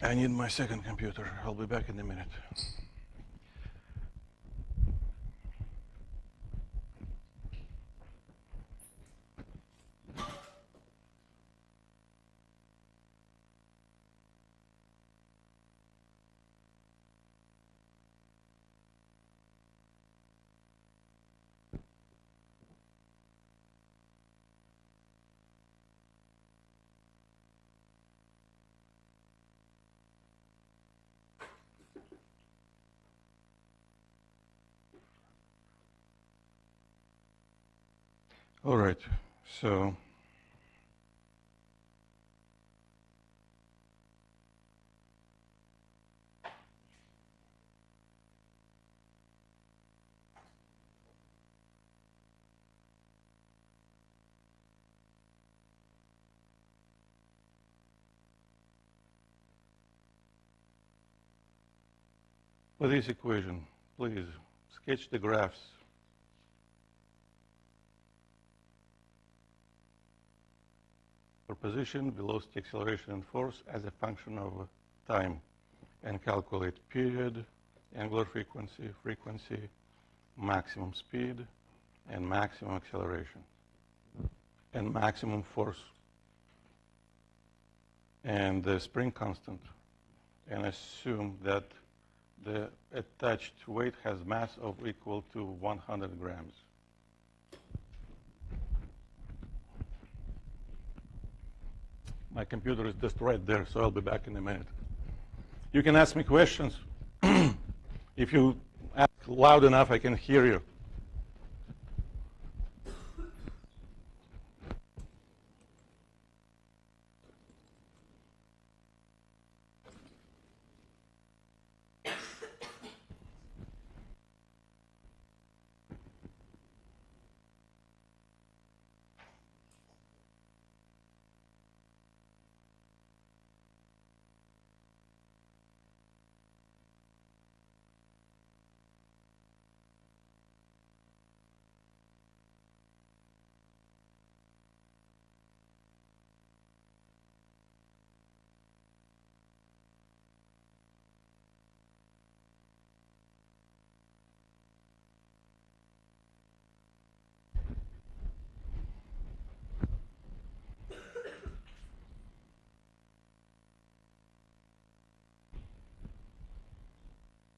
I need my second computer. I'll be back in a minute. All right, so for this equation, please sketch the graphs. For position, velocity, acceleration, and force as a function of time, and calculate period, angular frequency, maximum speed, and maximum acceleration, and maximum force, and the spring constant, and assume that the attached weight has mass of equal to 100 grams. My computer is just right there, so I'll be back in a minute. You can ask me questions. If you ask loud enough, I can hear you.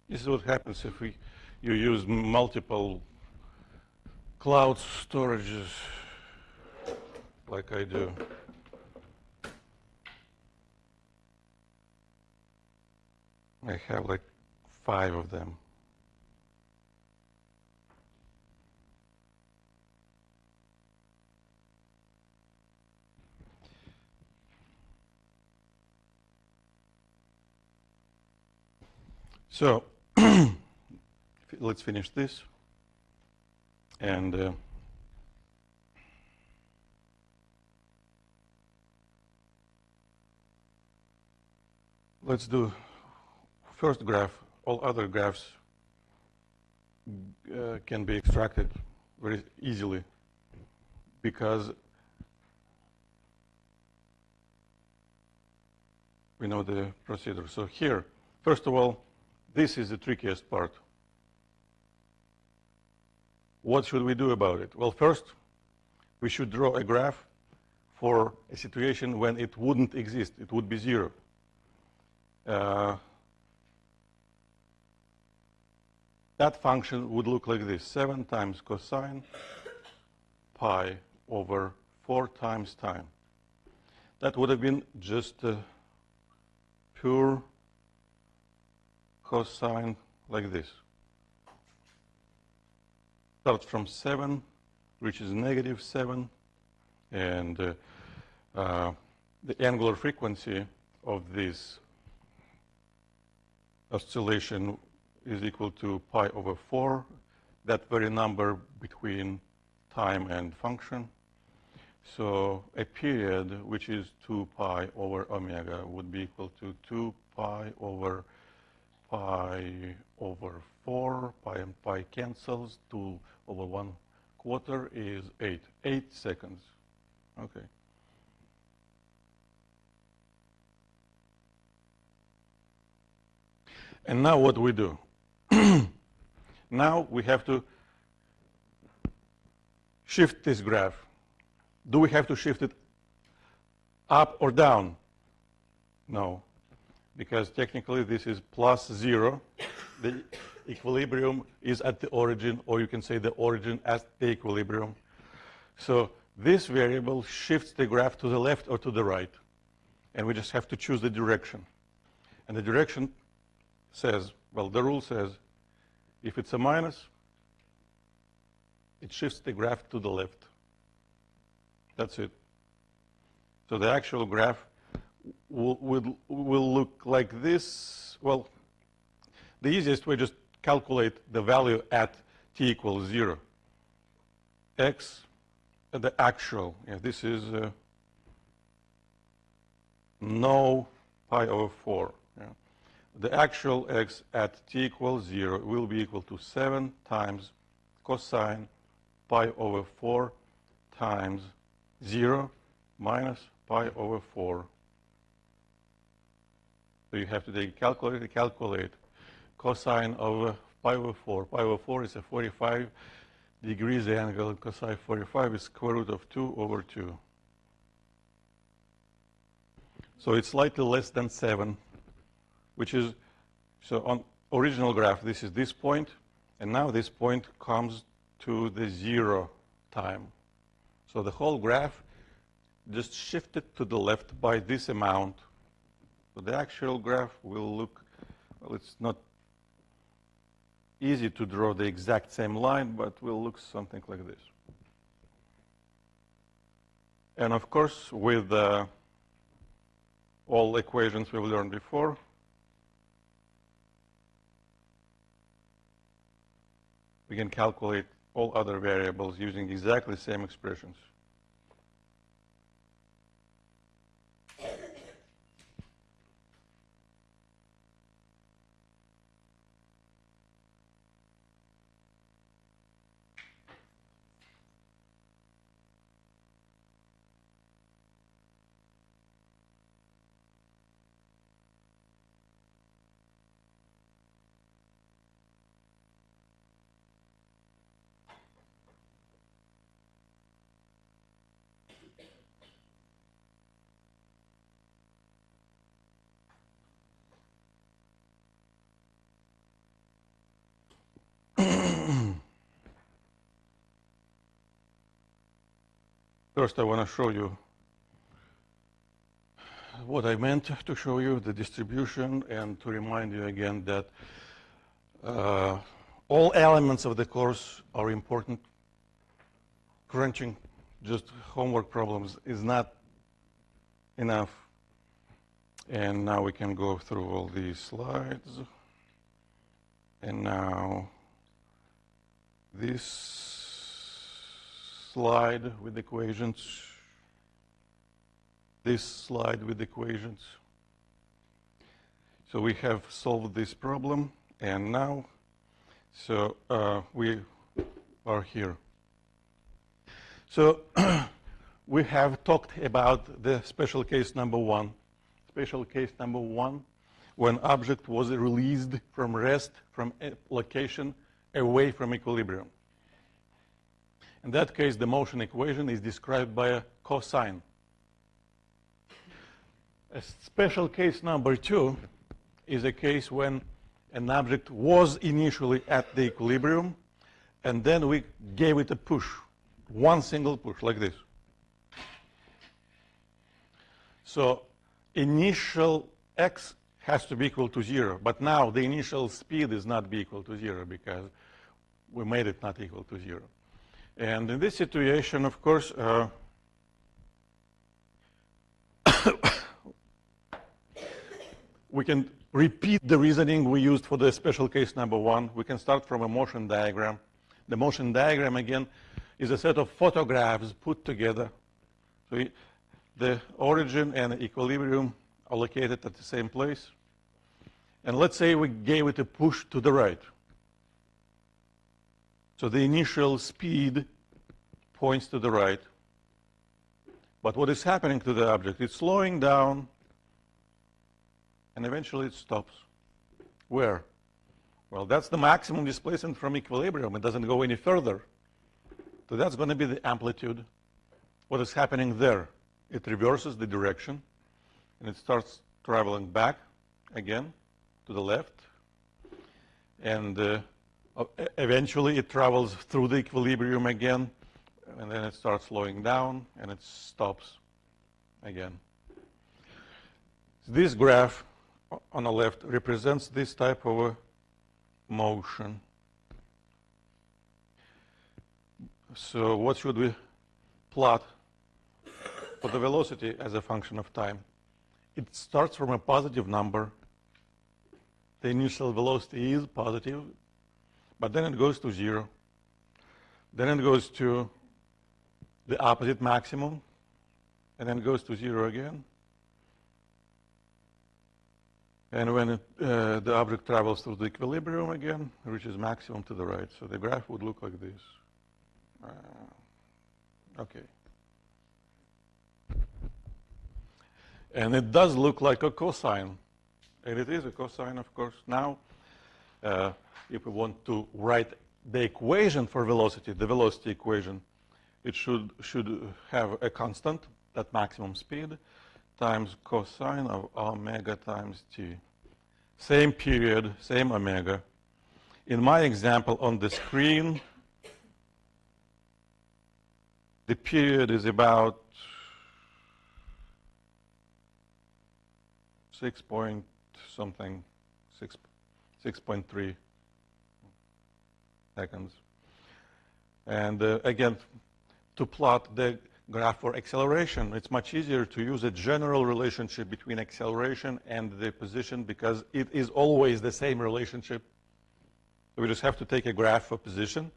This is what happens if you use multiple cloud storages like I do. I have like 5 of them. So let's finish this, and let's do first graph. All other graphs can be extracted very easily because we know the procedure. So here, first of all, this is the trickiest part. What should we do about it? Well, first, we should draw a graph for a situation when it wouldn't exist. It would be 0. That function would look like this: 7 times cosine pi over 4 times time. That would have been just pure cosine like this. Starts from 7, reaches -7, and the angular frequency of this oscillation is equal to pi over 4, that very number between time and function. So a period, which is 2 pi over omega, would be equal to 2 pi over 4, pi and pi cancels, 2 over 1/4 is 8. 8 seconds. Okay. And now what we do? Now we have to shift this graph. Do we have to shift it up or down? No, because technically this is +0. The equilibrium is at the origin, or you can say the origin at the equilibrium. So this variable shifts the graph to the left or to the right. And we just have to choose the direction. And the direction says, well, the rule says, if it's a minus, it shifts the graph to the left. That's it. So the actual graph will look like this. Well, the easiest way, just calculate the value at t equals 0. X, the actual, yeah, this is no pi over 4. Yeah. The actual x at t equals 0 will be equal to 7 times cosine pi over 4 times 0 minus pi over 4. So you have to take a calculator to calculate cosine of pi over 4. Pi over 4 is a 45 degrees angle, and cosine 45 is square root of 2 over 2. So it's slightly less than 7, which is, so on original graph, this is this point, and now this point comes to the 0 time. So the whole graph just shifted to the left by this amount. So the actual graph will look, well, it's not easy to draw the exact same line, but will look something like this. And of course, with all equations we've learned before, we can calculate all other variables using exactly the same expressions. First, I want to show you what I meant to show you, the distribution, and to remind you again that all elements of the course are important. Crunching just homework problems is not enough. And now we can go through all these slides. And now this slide with equations, this slide with equations. So we have solved this problem, and now, so we are here. So we have talked about the special case number 1. Special case number 1, when object was released from rest, from a location away from equilibrium. In that case, the motion equation is described by a cosine. A special case number 2 is a case when an object was initially at the equilibrium, and then we gave it a push, one single push, like this. So initial x has to be equal to 0, but now the initial speed is not be equal to 0 because we made it not equal to 0. And in this situation, of course, we can repeat the reasoning we used for the special case number 1. We can start from a motion diagram. The motion diagram, again, is a set of photographs put together. So the origin and equilibrium are located at the same place. And let's say we gave it a push to the right. So the initial speed points to the right. But what is happening to the object? It's slowing down, and eventually it stops. Where? Well, that's the maximum displacement from equilibrium. It doesn't go any further. So that's going to be the amplitude. What is happening there? It reverses the direction, and it starts traveling back again to the left. And eventually it travels through the equilibrium again, and then it starts slowing down, and it stops again. This graph on the left represents this type of a motion. So what should we plot for the velocity as a function of time? It starts from a positive number. The initial velocity is positive, but then it goes to 0. Then it goes to the opposite maximum, and then it goes to 0 again. And when the object travels through the equilibrium again, it reaches maximum to the right. So the graph would look like this. Okay. And it does look like a cosine. And it is a cosine, of course. Now, if we want to write the equation for velocity, the velocity equation, it should have a constant, that maximum speed, times cosine of omega times t. Same period, same omega. In my example on the screen, the period is about 6.3 seconds. And again, to plot the graph for acceleration, it's much easier to use a general relationship between acceleration and the position, because it is always the same relationship. We just have to take a graph for position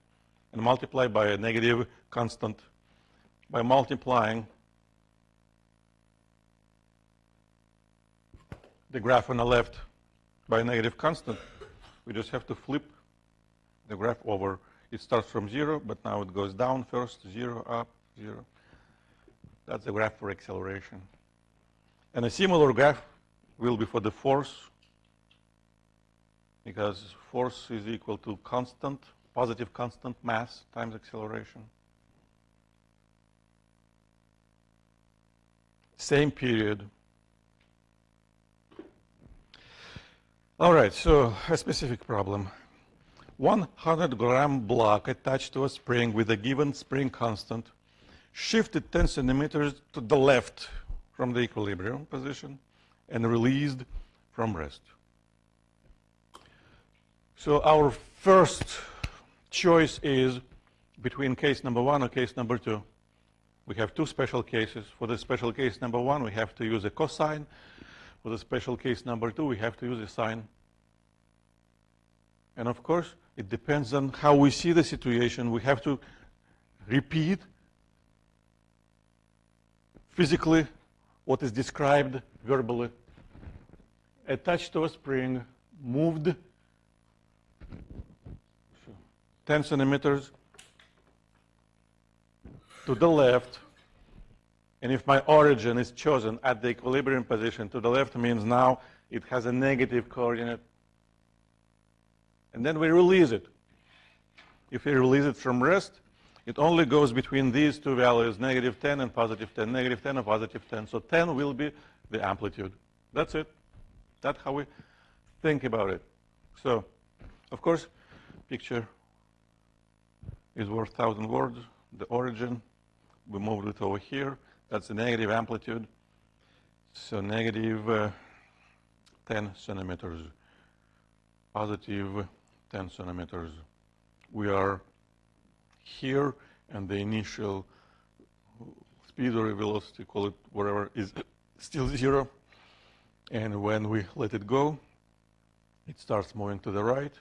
and multiply by a negative constant. By multiplying the graph on the left by a negative constant, we just have to flip the graph over. It starts from 0, but now it goes down first, 0, up, 0. That's the graph for acceleration. And a similar graph will be for the force, because force is equal to constant, positive constant mass times acceleration. Same period. All right, so a specific problem. 100-gram block attached to a spring with a given spring constant, shifted 10 centimeters to the left from the equilibrium position, and released from rest. So our first choice is between case number 1 or case number 2. We have two special cases. For the special case number 1, we have to use a cosine. For the special case number 2, we have to use a sine. And of course, it depends on how we see the situation. We have to repeat physically what is described verbally. Attached to a spring, moved 10 centimeters to the left, and if my origin is chosen at the equilibrium position, to the left means now it has a negative coordinate. And then we release it. If we release it from rest, it only goes between these two values, negative 10 and positive 10, negative 10 and positive 10. So 10 will be the amplitude. That's it. That's how we think about it. So, of course, picture is worth 1,000 words. The origin, we moved it over here. That's the negative amplitude. So negative 10 centimeters, positive 10 centimeters. We are here, and the initial speed or velocity, call it whatever, is still 0. And when we let it go, it starts moving to the right,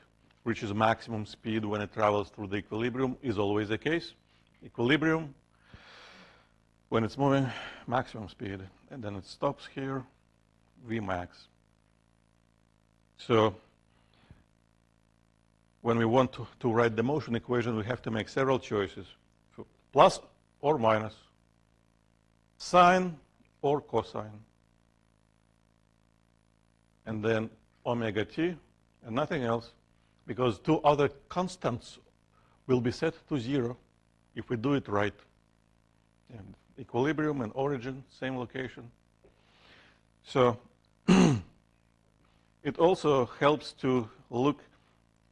reaches maximum speed when it travels through the equilibrium, is always the case. Equilibrium, when it's moving, maximum speed. And then it stops here, Vmax. So when we want to write the motion equation, we have to make several choices. So plus or minus, sine or cosine, and then omega t and nothing else, because two other constants will be set to 0 if we do it right. And equilibrium and origin, same location. So it also helps to look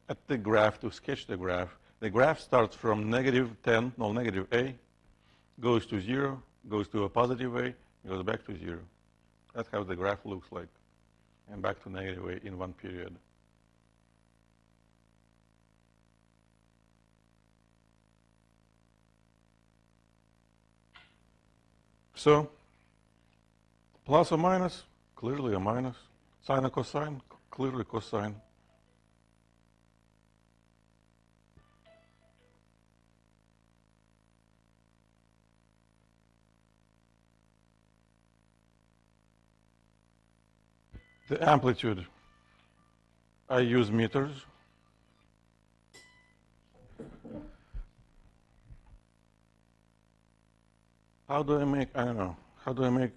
at the graph, to sketch the graph. The graph starts from negative A, goes to 0, goes to a positive A, goes back to 0. That's how the graph looks like, and back to negative A in one period. So plus or minus, clearly a minus. Sine or cosine, clearly cosine. The amplitude, I use meters. How do I make, I don't know, how do I make,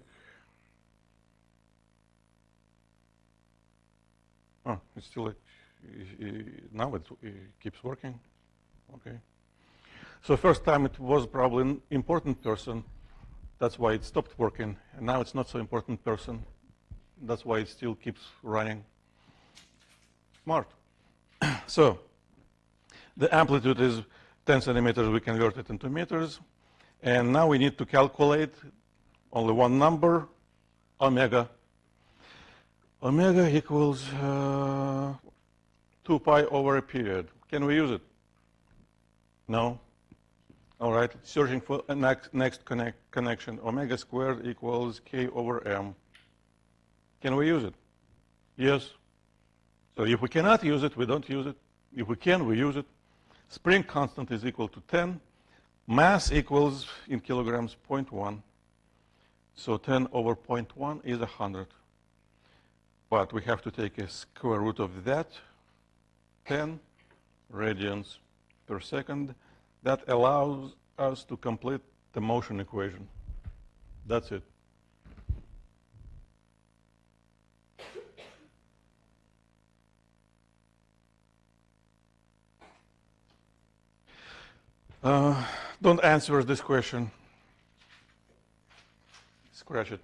oh, it's still like, now it keeps working, okay. So first time it was probably an important person, that's why it stopped working, and now it's not so important person, that's why it still keeps running. Smart. So the amplitude is 10 centimeters, we convert it into meters. And now we need to calculate only one number, omega. Omega equals 2 pi over a period. Can we use it? No. All right, searching for a next connection. Omega squared equals k over m. Can we use it? Yes. So if we cannot use it, we don't use it. If we can, we use it. Spring constant is equal to 10. Mass equals, in kilograms, 0.1. So 10 over 0.1 is 100. But we have to take a square root of that, 10 radians per second. That allows us to complete the motion equation. That's it. Don't answer this question. Scratch it.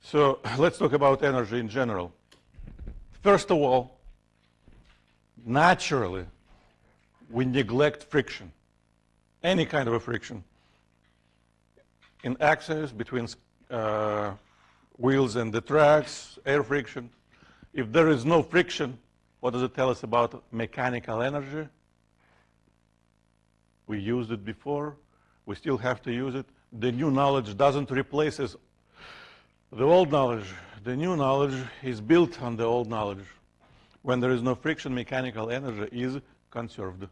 So let's talk about energy in general. First of all, naturally, we neglect friction, any kind of a friction. In axes, between wheels and the tracks, air friction. If there is no friction, what does it tell us about mechanical energy? We used it before. We still have to use it. The new knowledge doesn't replace the old knowledge. The new knowledge is built on the old knowledge. When there is no friction, mechanical energy is conserved.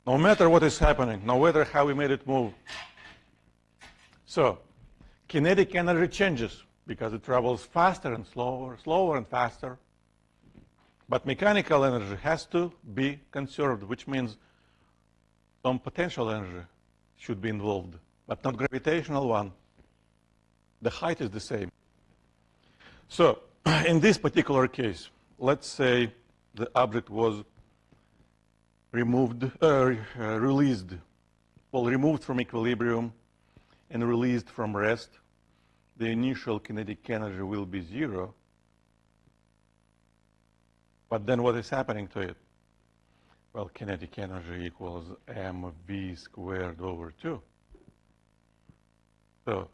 No matter what is happening, no matter how we made it move. So, kinetic energy changes because it travels faster and slower, slower and faster. But mechanical energy has to be conserved, which means some potential energy should be involved, but not gravitational one. The height is the same. So in this particular case, let's say the object was removed from equilibrium and released from rest. The initial kinetic energy will be 0. But then what is happening to it? Well, kinetic energy equals mv squared over 2. So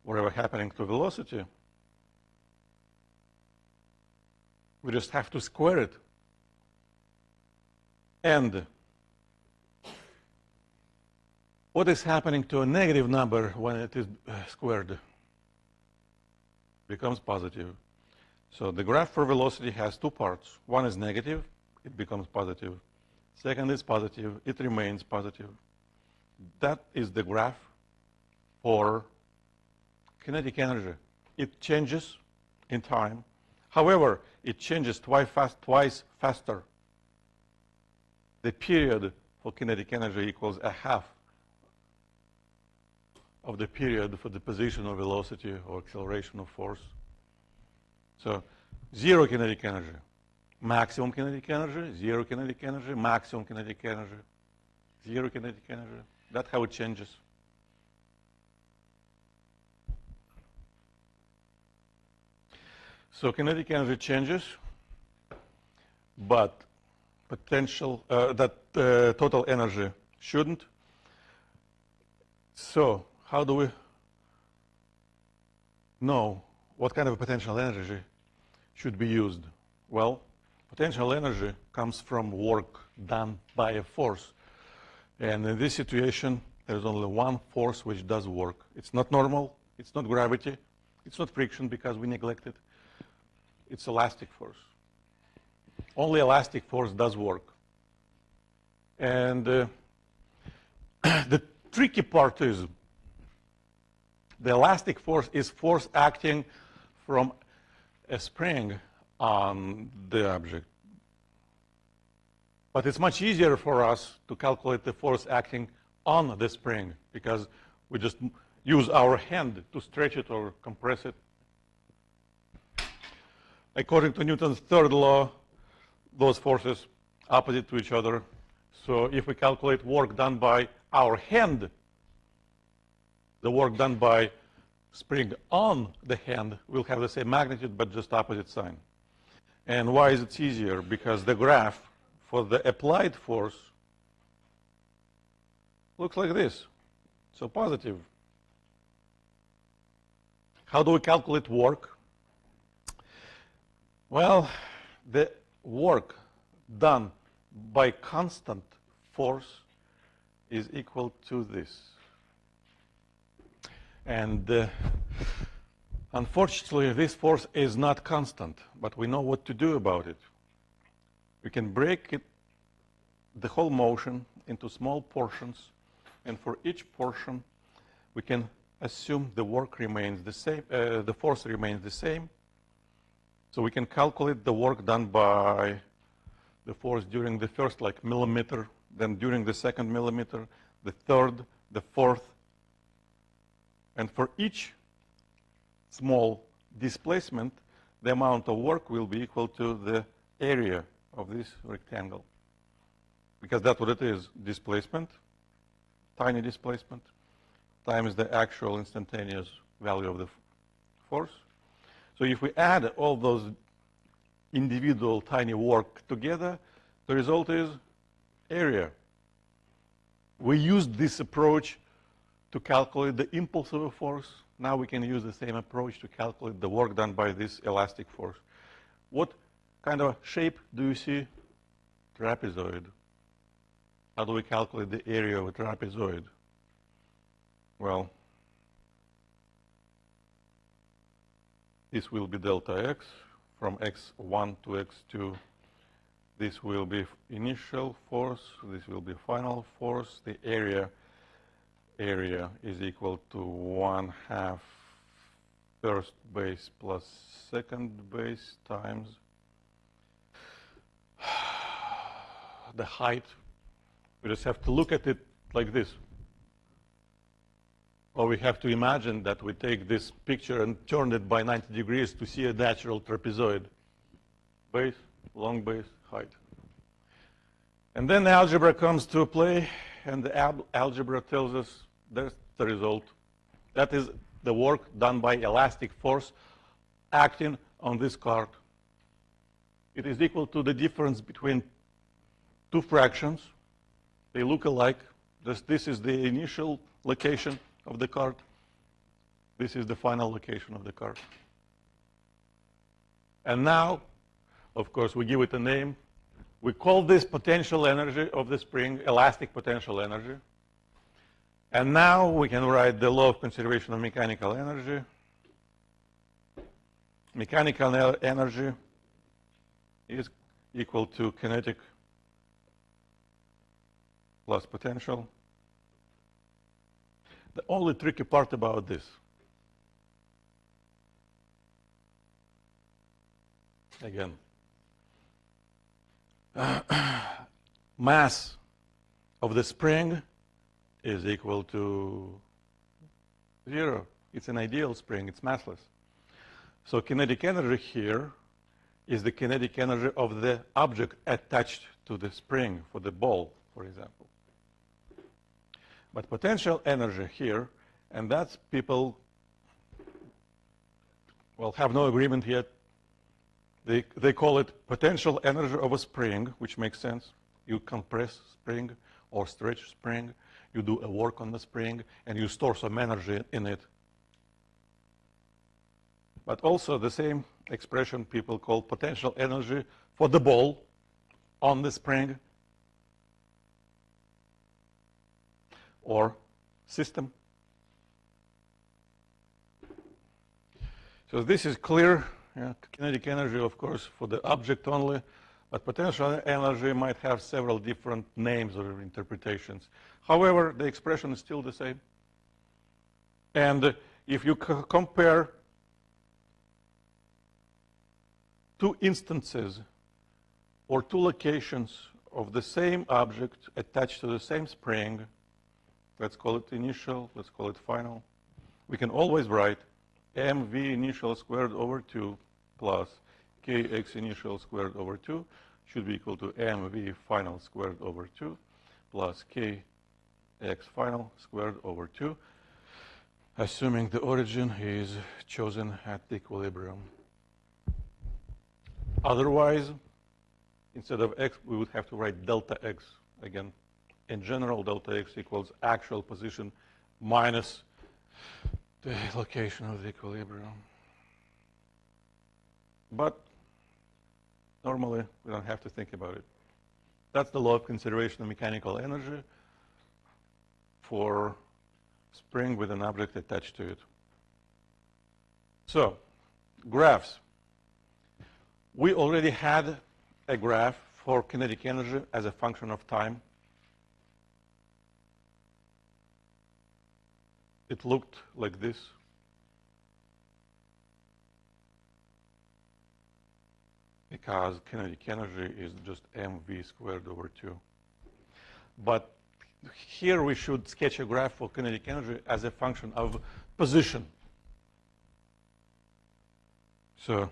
whatever happening to velocity, we just have to square it. And what is happening to a negative number when it is squared? Becomes positive. So the graph for velocity has two parts. One is negative, it becomes positive. Second is positive, it remains positive. That is the graph for kinetic energy. It changes in time. However, it changes twice faster. The period for kinetic energy equals a half of the period for the position of velocity or acceleration of force. So zero kinetic energy, maximum kinetic energy, zero kinetic energy, maximum kinetic energy, zero kinetic energy. That's how it changes. So kinetic energy changes, but total energy shouldn't. So how do we know what kind of potential energy should be used? Well, potential energy comes from work done by a force. And in this situation, there's only one force which does work. It's not normal, it's not gravity, it's not friction because we neglect it. It's elastic force. Only elastic force does work. And the tricky part is the elastic force is force acting from a spring on the object. But it's much easier for us to calculate the force acting on the spring because we just use our hand to stretch it or compress it. According to Newton's third law, those forces opposite to each other. So if we calculate work done by our hand, the work done by spring on the hand will have the same magnitude but just opposite sign. And why is it easier? Because the graph for the applied force looks like this. So positive. How do we calculate work? Well, the work done by constant force is equal to this. And unfortunately, this force is not constant, but we know what to do about it. We can break it, the whole motion into small portions, and for each portion, we can assume the work remains the same, the force remains the same. So we can calculate the work done by the force during the first millimeter, then during the second millimeter, the third, the fourth. And for each small displacement, the amount of work will be equal to the area of this rectangle. Because that's what it is, displacement, tiny displacement, times the actual instantaneous value of the force. So if we add all those individual tiny work together, the result is area. We used this approach to calculate the impulse of a force. Now we can use the same approach to calculate the work done by this elastic force. What kind of shape do you see? Trapezoid. How do we calculate the area of a trapezoid? Well, this will be delta x from x1 to x2. This will be initial force. This will be final force. The area is equal to 1/2 first base plus second base times the height. We just have to look at it like this. Or we have to imagine that we take this picture and turn it by 90 degrees to see a natural trapezoid. Base, long base, height. And then the algebra comes to play, and the algebra tells us that's the result. That is the work done by elastic force acting on this card. It is equal to the difference between two fractions. They look alike. This is the initial location of the card. This is the final location of the card. And now, of course, we give it a name. We call this potential energy of the spring elastic potential energy. And now we can write the law of conservation of mechanical energy. Mechanical energy is equal to kinetic plus potential. The only tricky part about this again. Mass of the spring is equal to 0. It's an ideal spring. It's massless. So kinetic energy here is the kinetic energy of the object attached to the spring for the ball, for example. But potential energy here, and that's people, well, have no agreement yet. They call it potential energy of a spring, which makes sense. You compress spring or stretch spring. You do a work on the spring, and you store some energy in it. But also the same expression people call potential energy for the ball on the spring or system. So this is clear. Kinetic energy, of course, for the object only, but potential energy might have several different names or interpretations. However, the expression is still the same. And if you compare two instances or two locations of the same object attached to the same spring, let's call it initial, let's call it final, we can always write mv initial squared over 2 plus kx initial squared over 2 should be equal to mv final squared over 2 plus kx final squared over 2, assuming the origin is chosen at the equilibrium. Otherwise, instead of x, we would have to write delta x. Again, in general, delta x equals actual position minus the location of the equilibrium. But normally, we don't have to think about it. That's the law of conservation of mechanical energy for spring with an object attached to it. So, graphs. We already had a graph for kinetic energy as a function of time. It looked like this. Because kinetic energy is just mv squared over 2. But here we should sketch a graph for kinetic energy as a function of position. So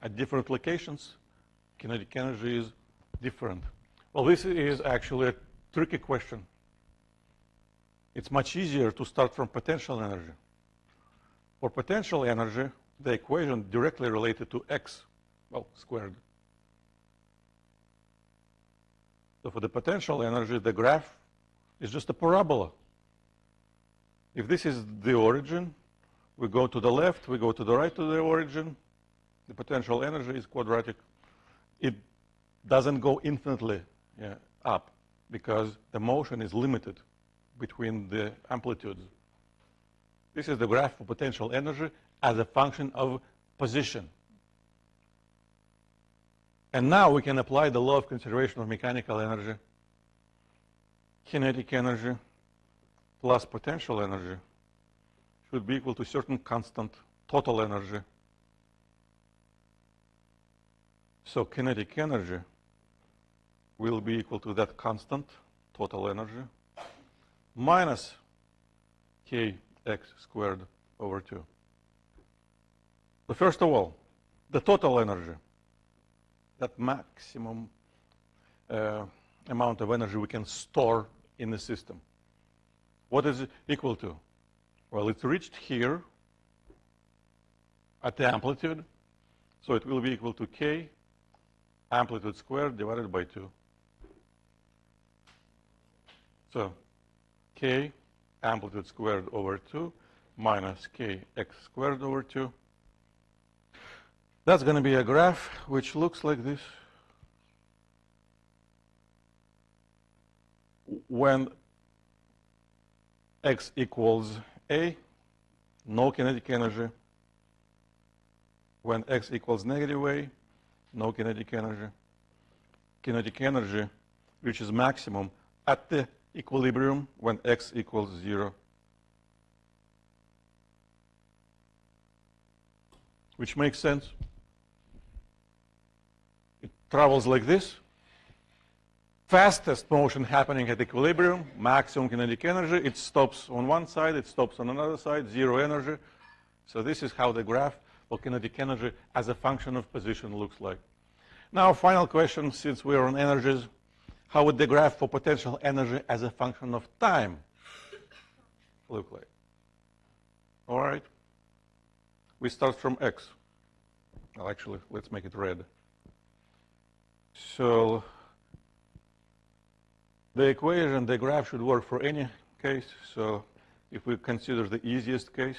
at different locations, kinetic energy is different. Well, this is actually a tricky question. It's much easier to start from potential energy. For potential energy, the equation directly related to x, well, squared. So for the potential energy, the graph is just a parabola. If this is the origin, we go to the left, we go to the right to the origin. The potential energy is quadratic. It doesn't go infinitely up because the motion is limited between the amplitudes. This is the graph for potential energy as a function of position. And now we can apply the law of conservation of mechanical energy. Kinetic energy plus potential energy should be equal to certain constant total energy. So kinetic energy will be equal to that constant total energy minus kx squared over 2. So first of all, the total energy, that maximum amount of energy we can store in the system. What is it equal to? Well, it's reached here at the amplitude, so it will be equal to k amplitude squared divided by 2. So k amplitude squared over 2 minus kx squared over 2. That's going to be a graph which looks like this. When x equals a, no kinetic energy. When x equals negative a, no kinetic energy. Kinetic energy reaches maximum at the equilibrium when x equals 0. Which makes sense. travels like this. Fastest motion happening at equilibrium, maximum kinetic energy. It stops on one side, it stops on another side, zero energy. So this is how the graph for kinetic energy as a function of position looks like. Now, final question, since we're on energies, how would the graph for potential energy as a function of time look like? All right. We start from x. Well, actually, let's make it red. So the equation, the graph should work for any case. So if we consider the easiest case,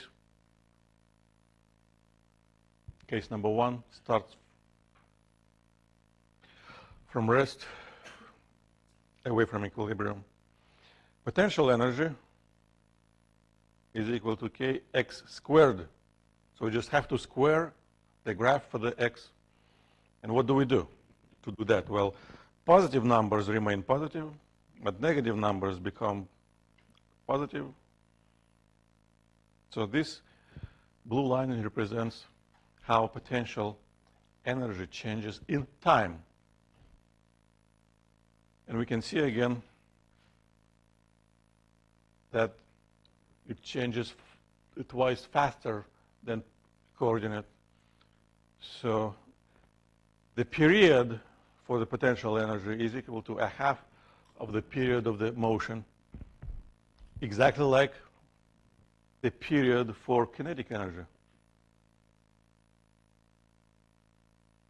case number 1 starts from rest, away from equilibrium. Potential energy is equal to kx squared. So we just have to square the graph for the x. And what do we do to do that? Well, positive numbers remain positive, but negative numbers become positive. So this blue line represents how potential energy changes in time. And we can see again that it changes twice faster than coordinate. So the period for the potential energy is equal to a half of the period of the motion, exactly like the period for kinetic energy.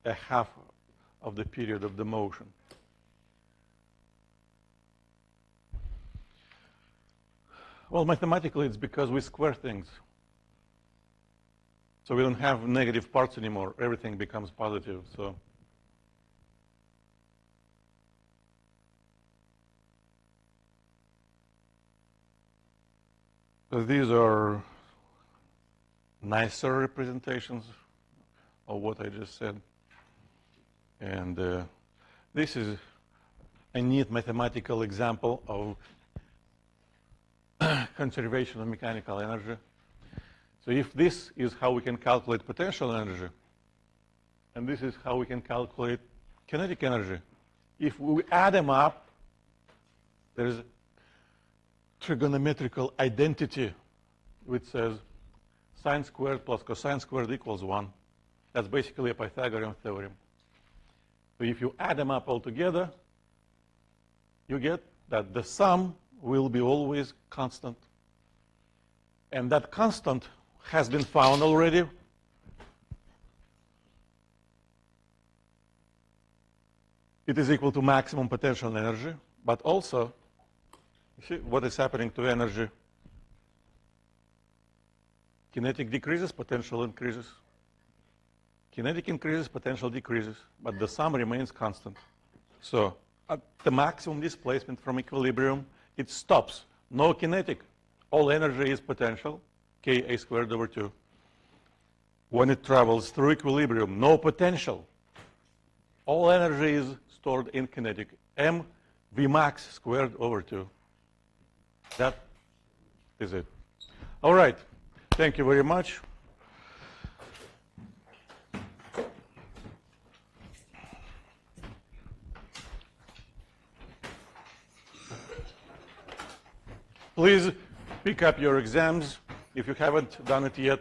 A half of the period of the motion. Well, mathematically, it's because we square things. So we don't have negative parts anymore. Everything becomes positive. So these are nicer representations of what I just said. And this is a neat mathematical example of conservation of mechanical energy. So if this is how we can calculate potential energy, and this is how we can calculate kinetic energy, if we add them up, there is a trigonometrical identity which says sine squared plus cosine squared equals 1. That's basically a Pythagorean theorem. So if you add them up all together, you get that the sum will be always constant. And that constant has been found already. It is equal to maximum potential energy, but also, you see what is happening to energy? Kinetic decreases, potential increases. Kinetic increases, potential decreases, but the sum remains constant. So at the maximum displacement from equilibrium, it stops. No kinetic. All energy is potential, Ka squared over 2. When it travels through equilibrium, no potential. All energy is stored in kinetic, m v max squared over 2. That is it. All right. Thank you very much. Please pick up your exams if you haven't done it yet.